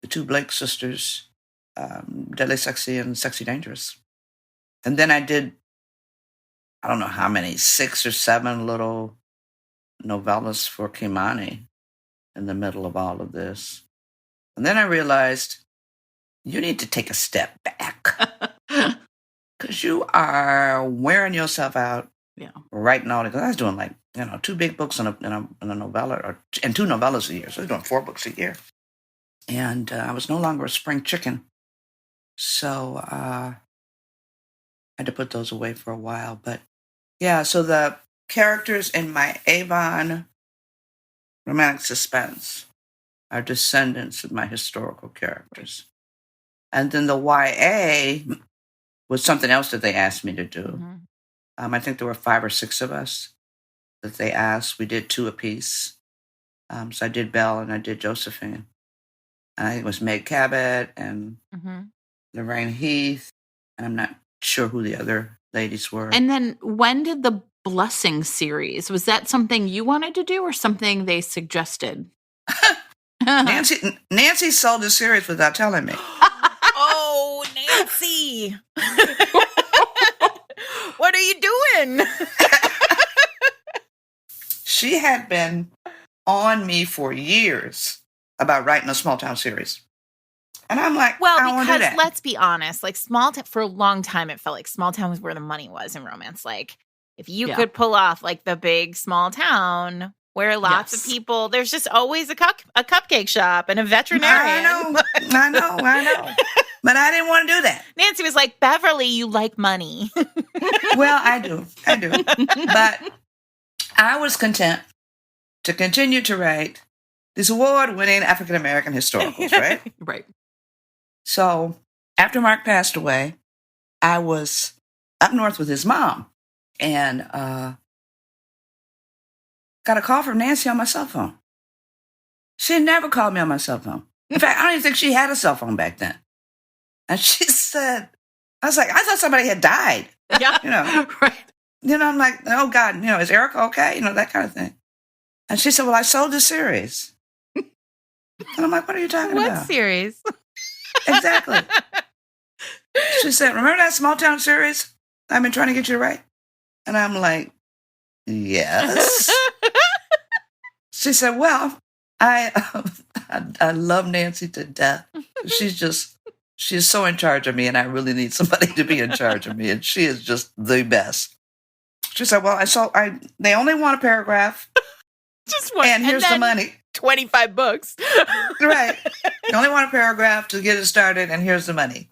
two Blake sisters, Deadly Sexy and Sexy Dangerous. And then I did, I don't know how many, 6 or 7 little novellas for Kimani in the middle of all of this. And then I realized you need to take a step back because you are wearing yourself out. Yeah, writing all that. Because I was doing 2 big books and a novella, and 2 novellas a year. So I was doing 4 books a year, and I was no longer a spring chicken. So I had to put those away for a while. But yeah, so the characters in my Avon romantic suspense are descendants of my historical characters. And then the YA was something else that they asked me to do. Mm-hmm. I think there were 5 or 6 of us that they asked. We did 2 apiece. So I did Belle and I did Josephine. And I think it was Meg Cabot and Lorraine Heath. And I'm not sure who the other ladies were. And then when did the Blessing series, was that something you wanted to do or something they suggested? Nancy sold the series without telling me. Oh, Nancy. What are you doing? She had been on me for years about writing a small town series. And I'm like, well, I don't want to do because that. let's be honest, like small town, for a long time, it felt like small town was where the money was in romance. Like if you could pull off like the big small town where lots of people, there's just always a cupcake shop and a veterinarian. I know. But I didn't want to do that. Nancy was like, Beverly, you like money. Well, I do. But I was content to continue to write these award-winning African-American historicals, right? Right. So after Mark passed away, I was up north with his mom and got a call from Nancy on my cell phone. She never called me on my cell phone. In fact, I don't even think she had a cell phone back then. And she said, I was like, I thought somebody had died. Yeah. You know, Right. You know, I'm like, oh God, you know, is Erica okay? You know, that kind of thing. And she said, well, I sold the series. And I'm like, what are you talking about? What series? Exactly. She said, remember that small town series I've been trying to get you to write? And I'm like, yes. She said, well, I I love Nancy to death. She's so in charge of me, and I really need somebody to be in charge of me, and she is just the best. She said, well, they only want a paragraph. Just one. And here's the money. 25 books. Right. You only want a paragraph to get it started, and here's the money.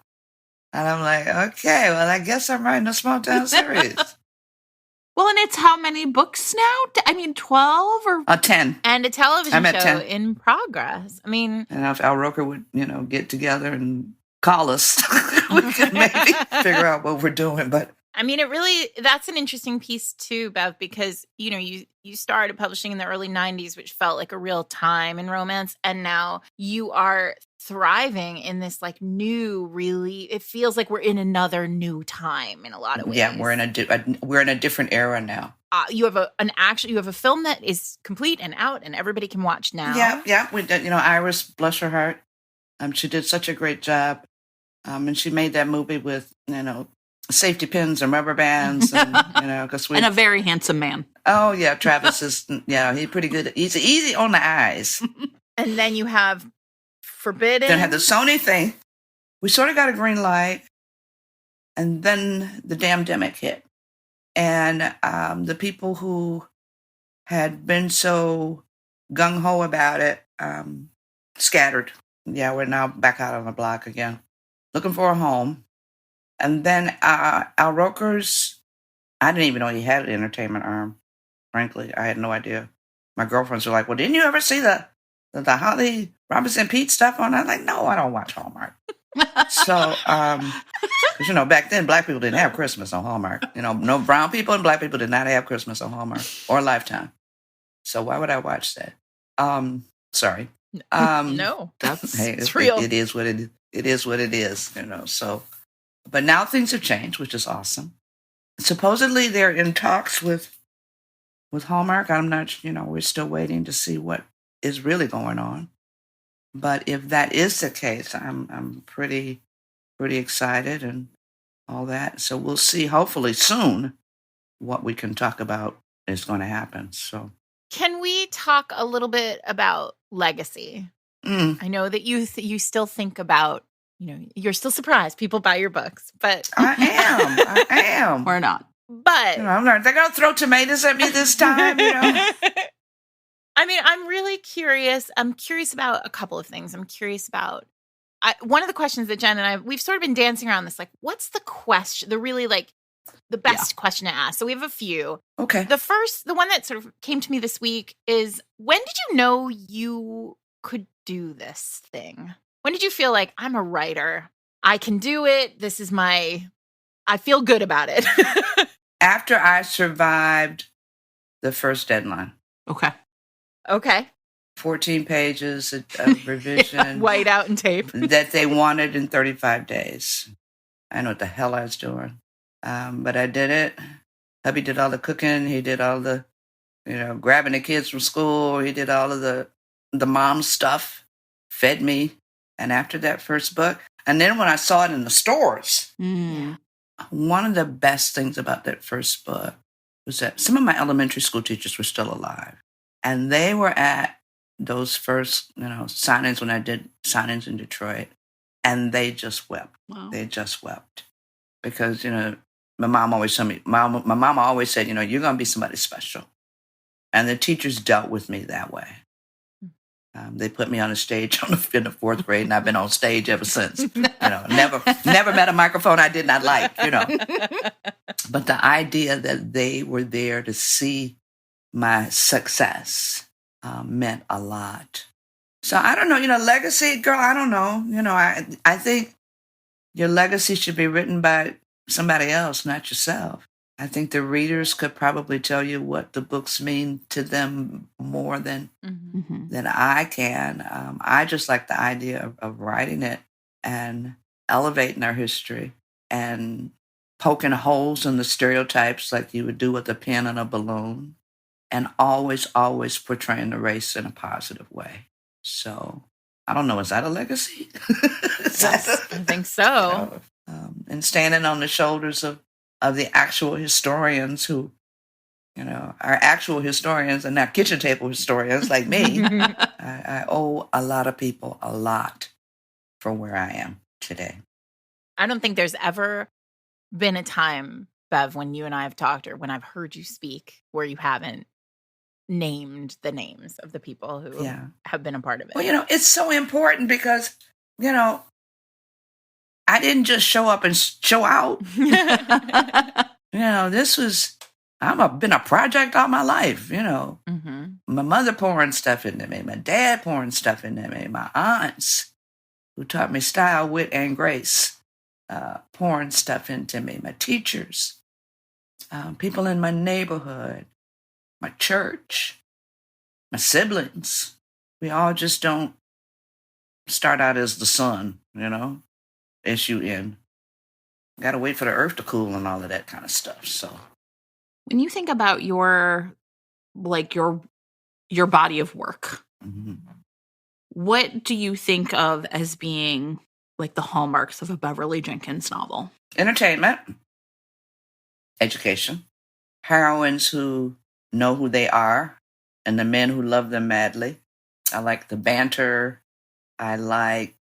And I'm like, okay, well, I guess I'm writing a small town series. Well, and it's how many books now? 12 or 10. And a television show 10. in progress. I mean, and if Al Roker would, get together and call us, we could maybe figure out what we're doing. But I mean, that's an interesting piece too, Bev, because, you started publishing in the early 90s, which felt like a real time in romance. And now you are thriving in this like new, really, it feels like we're in another new time in a lot of ways. Yeah, we're in a different era now. You have a film that is complete and out and everybody can watch now. Yeah. We did, Iris, bless her heart. She did such a great job. And she made that movie with, safety pins and rubber bands, and because and a very handsome man. Oh yeah, Travis is he's pretty good. He's easy on the eyes. And then you have Forbidden. Then have the Sony thing. We sort of got a green light, and then the damn-demic hit, and the people who had been so gung ho about it scattered. Yeah, we're now back out on the block again, looking for a home. And then Al Roker's, I didn't even know he had an entertainment arm. Frankly, I had no idea. My girlfriends were like, well, didn't you ever see the Holly Robinson Pete stuff on? I'm like, no, I don't watch Hallmark. So, because, back then, black people didn't have Christmas on Hallmark. No brown people and black people did not have Christmas on Hallmark or Lifetime. So why would I watch that? Sorry. No, it's real. It is what it is, so. But now things have changed, which is awesome. Supposedly they're in talks with Hallmark. I'm not, we're still waiting to see what is really going on. But if that is the case, I'm pretty excited and all that. So we'll see, hopefully soon, what we can talk about is going to happen. So can we talk a little bit about legacy? I know that you still think about, you're still surprised people buy your books, but I am. Or not. But they're going to throw tomatoes at me this time, I mean, I'm really curious. I'm curious about a couple of things. I'm curious about one of the questions that Jen and we've sort of been dancing around this, like, what's the question, the really like the best question to ask? So we have a few. Okay. The one that sort of came to me this week is, when did you know you could do this thing? When did you feel like, I'm a writer, I can do it, I feel good about it? After I survived the first deadline. Okay. 14 pages of revision. White out and tape. that they wanted in 35 days. I know what the hell I was doing. But I did it. Hubby did all the cooking. He did all the, grabbing the kids from school. He did all of the mom stuff, fed me. And after that first book, and then when I saw it in the stores, one of the best things about that first book was that some of my elementary school teachers were still alive. And they were at those first, signings when I did signings in Detroit. And they just wept. Wow. They just wept. Because, my mom always told me, my mama always said, you're going to be somebody special. And the teachers dealt with me that way. They put me on a stage in the fourth grade, and I've been on stage ever since. Never met a microphone I did not like, But the idea that they were there to see my success meant a lot. So I don't know, legacy, girl, I don't know. I think your legacy should be written by somebody else, not yourself. I think the readers could probably tell you what the books mean to them more than I can. I just like the idea of writing it and elevating our history and poking holes in the stereotypes like you would do with a pen and a balloon, and always portraying the race in a positive way. So I don't know, is that a legacy? I think so. And standing on the shoulders of the actual historians who our actual historians and not kitchen table historians like me. I owe a lot of people a lot for where I am today. I don't think there's ever been a time, Bev, when you and I have talked or when I've heard you speak where you haven't named the names of the people who have been a part of it. Well, it's so important because, I didn't just show up and show out. I've been a project all my life, Mm-hmm. My mother pouring stuff into me, my dad pouring stuff into me, my aunts who taught me style, wit, and grace, pouring stuff into me, my teachers, people in my neighborhood, my church, my siblings. We all just don't start out as the sun, S-U-N. Got to wait for the earth to cool and all of that kind of stuff. So when you think about your body of work, mm-hmm. what do you think of as being like the hallmarks of a Beverly Jenkins novel? Entertainment, education, heroines who know who they are, and the men who love them madly. I like the banter. I like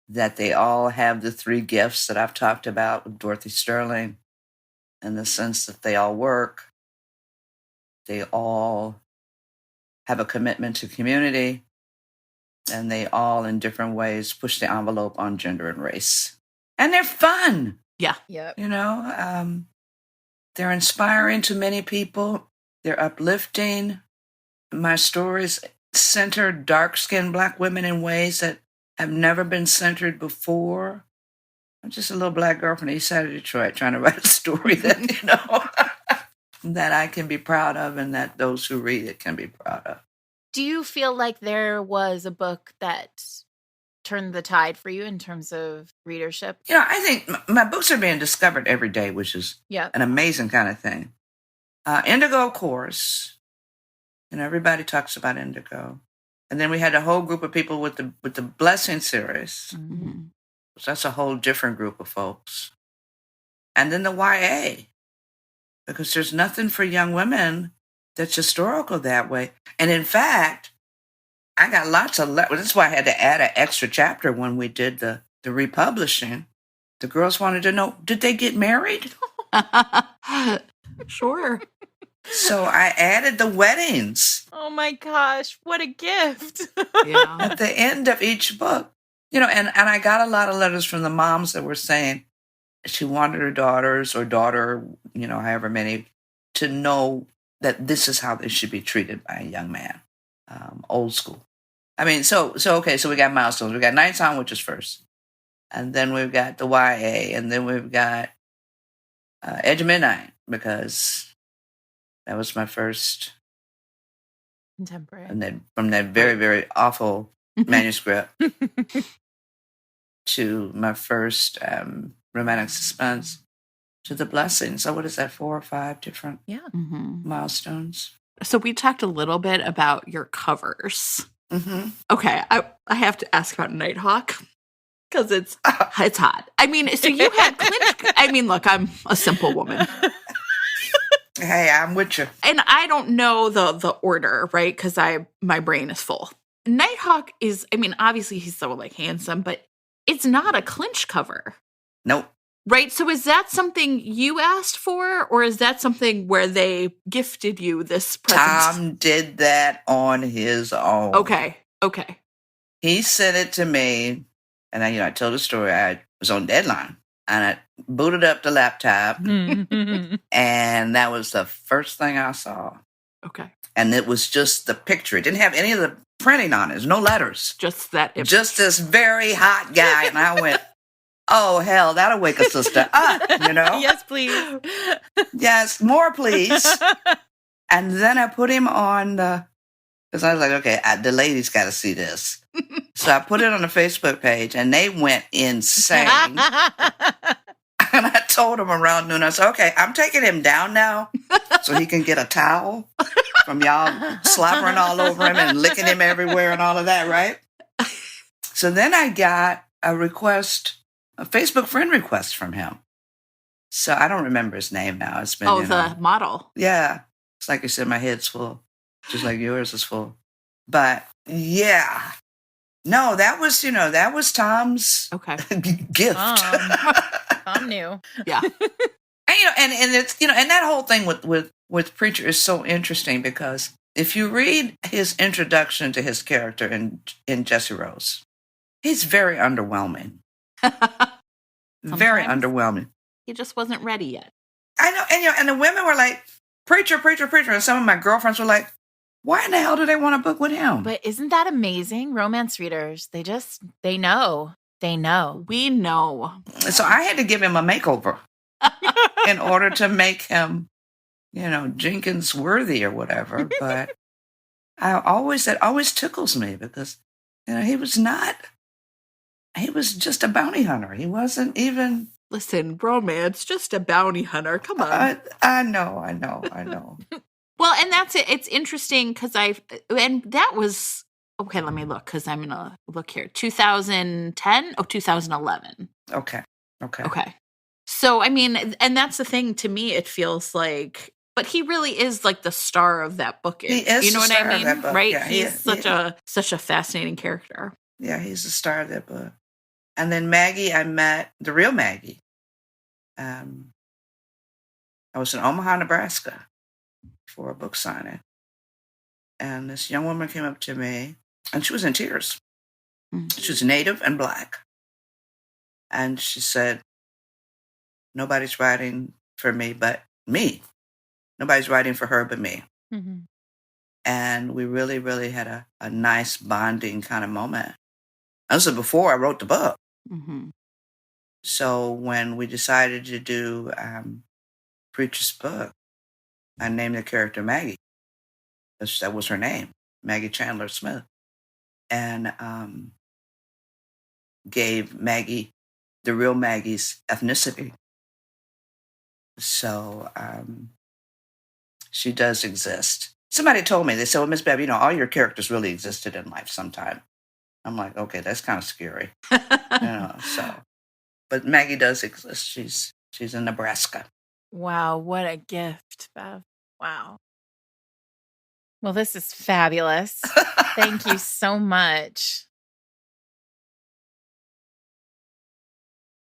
that they all have the 3 gifts that I've talked about with Dorothy Sterling, in the sense that they all work. They all have a commitment to community, and they all, in different ways, push the envelope on gender and race. And they're fun. Yeah. Yep. They're inspiring to many people. They're uplifting. My stories center dark-skinned Black women in ways that have never been centered before. I'm just a little Black girl from the east side of Detroit trying to write a story that, that I can be proud of and that those who read it can be proud of. Do you feel like there was a book that turned the tide for you in terms of readership? I think my books are being discovered every day, which is an amazing kind of thing. Indigo, of course. Everybody talks about Indigo. And then we had a whole group of people with the Blessing series. Mm-hmm. So that's a whole different group of folks. And then the YA, because there's nothing for young women that's historical that way. And in fact, I got lots of letters. That's why I had to add an extra chapter when we did the republishing. The girls wanted to know, did they get married? Sure. So I added the weddings. Oh my gosh, what a gift. Yeah. At the end of each book. And I got a lot of letters from the moms that were saying she wanted her daughters or daughter, however many, to know that this is how they should be treated by a young man. Old school. I mean, so we got milestones. We got Nights On, which is first. And then we've got the YA. And then we've got Edge of Midnight, because that was my first contemporary. And then from that very, very awful manuscript to my first romantic suspense to the Blessing. So what is that, 4 or 5 different milestones? So we talked a little bit about your covers. Mm-hmm. Okay, I have to ask about Nighthawk because it's hot. I mean, so you had clinch. I mean, look, I'm a simple woman. Hey, I'm with you. And I don't know the order, right? Because my brain is full. Nighthawk is, I mean, obviously he's so handsome, but it's not a clinch cover. Nope. Right? So is that something you asked for, or is that something where they gifted you this present? Tom did that on his own. Okay. He sent it to me, and I told the story. I was on deadline, and I booted up the laptop, and that was the first thing I saw. Okay. And it was just the picture. It didn't have any of the printing on it. There's no letters. Just that image. Just this very hot guy. And I went, oh, hell, that'll wake a sister up, Yes, please. Yes, more, please. And then I put him on because I was like, okay, the ladies got to see this. So I put it on the Facebook page, and they went insane. And I told him around noon, I said, okay, I'm taking him down now so he can get a towel from y'all slobbering all over him and licking him everywhere and all of that, right? So then I got a Facebook friend request from him. So I don't remember his name now. It's been the model. Yeah. It's like you said, my head's full, just like yours is full. But yeah, no, that was Tom's gift. Tom knew. Yeah. And it's, and that whole thing with Preacher is so interesting because if you read his introduction to his character in Jesse Rose, he's very underwhelming. Very underwhelming. He just wasn't ready yet. I know, and the women were like, Preacher, Preacher, Preacher. And some of my girlfriends were like, why in the hell do they want a book with him? But isn't that amazing? Romance readers, they know. They know. We know. So I had to give him a makeover in order to make him, Jenkins worthy or whatever. But that always tickles me because, he was just a bounty hunter. He wasn't even. Listen, romance, just a bounty hunter. Come on. I know. Well, and that's it. It's interesting because that was, okay, let me look because I'm going to look here. 2010? Oh, 2011. Okay. So, I mean, and that's the thing to me, it feels like, but he really is like the star of that book. He is you know the what star I mean? of that book. Right? Yeah, He's such a fascinating character. Yeah, he's the star of that book. And then Maggie, I met the real Maggie. I was in Omaha, Nebraska for a book signing. And this young woman came up to me, and she was in tears. Mm-hmm. She was Native and Black. And she said, nobody's writing for me but me. Nobody's writing for her but me. Mm-hmm. And we really, really had a nice bonding kind of moment. This was before I wrote the book. Mm-hmm. So when we decided to do Preacher's book, I named the character Maggie. That was her name, Maggie Chandler Smith. And gave Maggie, the real Maggie's ethnicity. So she does exist. Somebody told me, they said, well, Miss Bev, all your characters really existed in life sometime. I'm like, okay, that's kind of scary. But Maggie does exist. She's in Nebraska. Wow, what a gift, Bev. Wow. Well, this is fabulous. Thank you so much.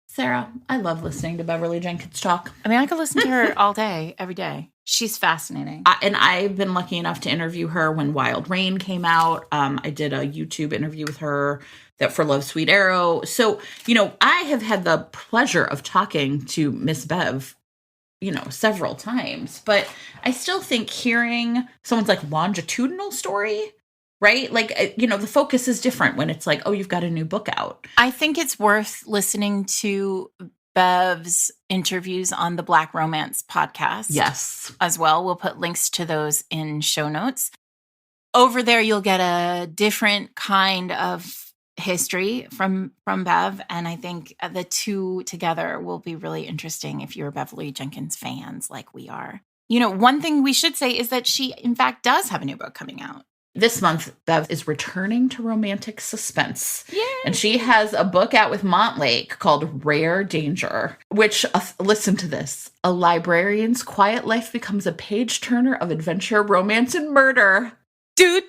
Sarah, I love listening to Beverly Jenkins talk. I mean, I could listen to her all day, every day. She's fascinating. And I've been lucky enough to interview her when Wild Rain came out. I did a YouTube interview with her for Love, Sweet Arrow. So, I have had the pleasure of talking to Miss Bev, several times. But I still think hearing someone's like longitudinal story, right? Like, the focus is different when it's like, oh, you've got a new book out. I think it's worth listening to Bev's interviews on the Black Romance podcast. Yes. As well. We'll put links to those in show notes. Over there, you'll get a different kind of history from Bev. And I think the two together will be really interesting if you're Beverly Jenkins fans like we are. One thing we should say is that she, in fact, does have a new book coming out. This month, Bev is returning to romantic suspense. Yay! And she has a book out with Montlake called Rare Danger, which, listen to this, a librarian's quiet life becomes a page-turner of adventure, romance, and murder. Do.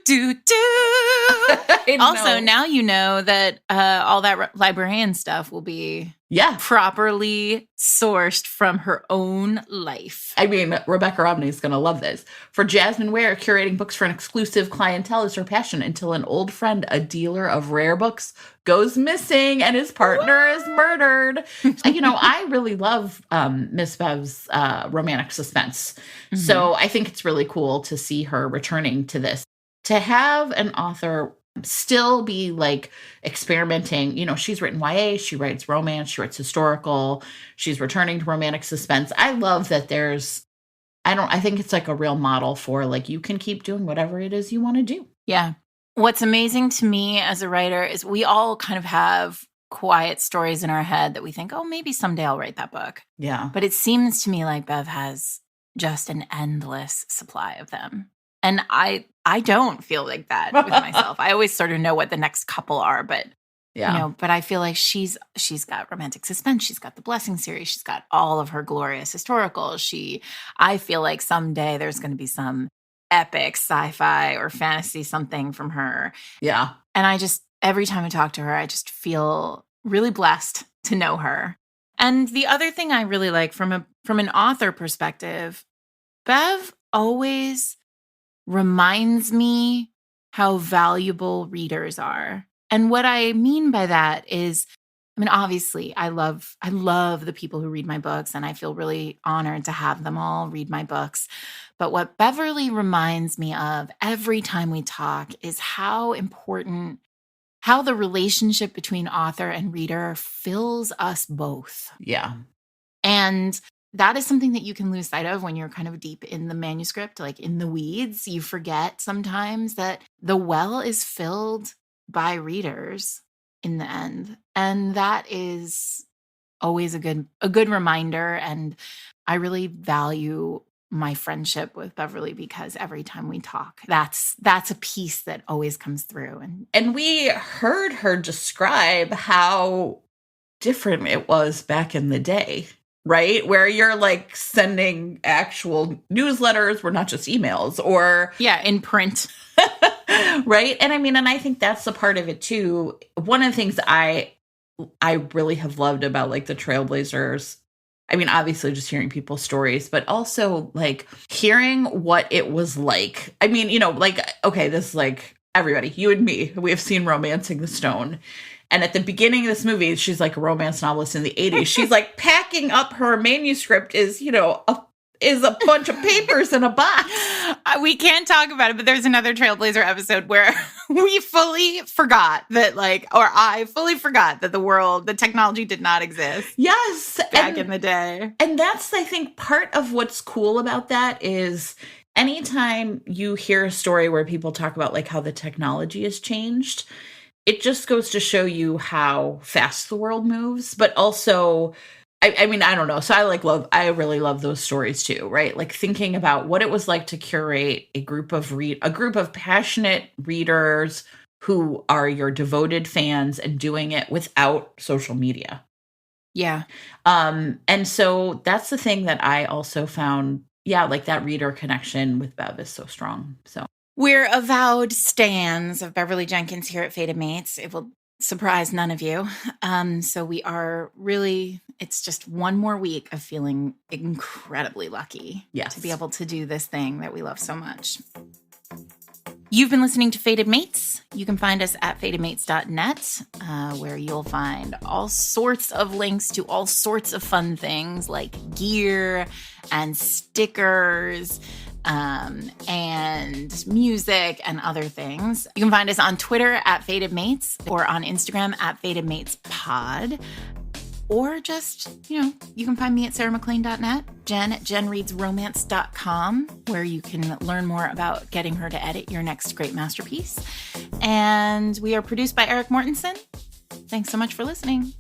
Also, now you know that all that librarian stuff will be properly sourced from her own life. I mean, Rebecca Romney is going to love this. For Jasmine Ware, curating books for an exclusive clientele is her passion until an old friend, a dealer of rare books, goes missing and his partner is murdered. I really love Miss Bev's romantic suspense. Mm-hmm. So I think it's really cool to see her returning to this. To have an author still be like experimenting, she's written YA, she writes romance, she writes historical, she's returning to romantic suspense. I love that I think it's like a real model for like, you can keep doing whatever it is you want to do. Yeah. What's amazing to me as a writer is we all kind of have quiet stories in our head that we think, oh, maybe someday I'll write that book. Yeah. But it seems to me like Bev has just an endless supply of them. And I don't feel like that with myself. I always sort of know what the next couple are, but Yeah. You know, but I feel like she's got romantic suspense. She's got the Blessing series. She's got all of her glorious historicals. I feel like someday there's going to be some epic sci-fi or fantasy something from her. Yeah. And every time I talk to her, I just feel really blessed to know her. And the other thing I really like from an author perspective, Bev always reminds me how valuable readers are. And what I mean by that is, I mean, obviously, I love the people who read my books, and I feel really honored to have them all read my books. But what Beverly reminds me of every time we talk is how the relationship between author and reader fills us both. Yeah. And that is something that you can lose sight of when you're kind of deep in the manuscript, like in the weeds. You forget sometimes that the well is filled by readers in the end. And that is always a good reminder. And I really value my friendship with Beverly because every time we talk, that's a piece that always comes through. And we heard her describe how different it was back in the day, right? Where you're like sending actual newsletters, were not just emails or in print. Right. And I mean, and I think that's the part of it too. One of the things I really have loved about like the Trailblazers, I mean, obviously just hearing people's stories, but also like hearing what it was like. I mean, you know, like, okay, this is like everybody, you and me, we have seen Romancing the Stone. And at the beginning of this movie, she's like a romance novelist in the 80s. She's like packing up her manuscript is a bunch of papers in a box. We can't talk about it, but there's another Trailblazer episode where we fully forgot that I fully forgot that the technology did not exist. Yes. Back in the day. And that's, I think, part of what's cool about that is anytime you hear a story where people talk about like how the technology has changed, it just goes to show you how fast the world moves, but also, I mean, I don't know. So I really love those stories too, right? Like thinking about what it was like to curate a group of passionate readers who are your devoted fans and doing it without social media. Yeah. And so that's the thing that I also found, like that reader connection with Bev is so strong. So we're avowed stans of Beverly Jenkins here at Fated Mates. It will surprise none of you. So we are really, it's just one more week of feeling incredibly lucky to be able to do this thing that we love so much. You've been listening to Fated Mates. You can find us at fatedmates.net, where you'll find all sorts of links to all sorts of fun things like gear and stickers, and music and other things. You can find us on Twitter at Fated Mates or on Instagram at Fated Mates Pod. Or just, you can find me at sarahmclean.net, Jen at jenreadsromance.com, where you can learn more about getting her to edit your next great masterpiece. And we are produced by Eric Mortensen. Thanks so much for listening.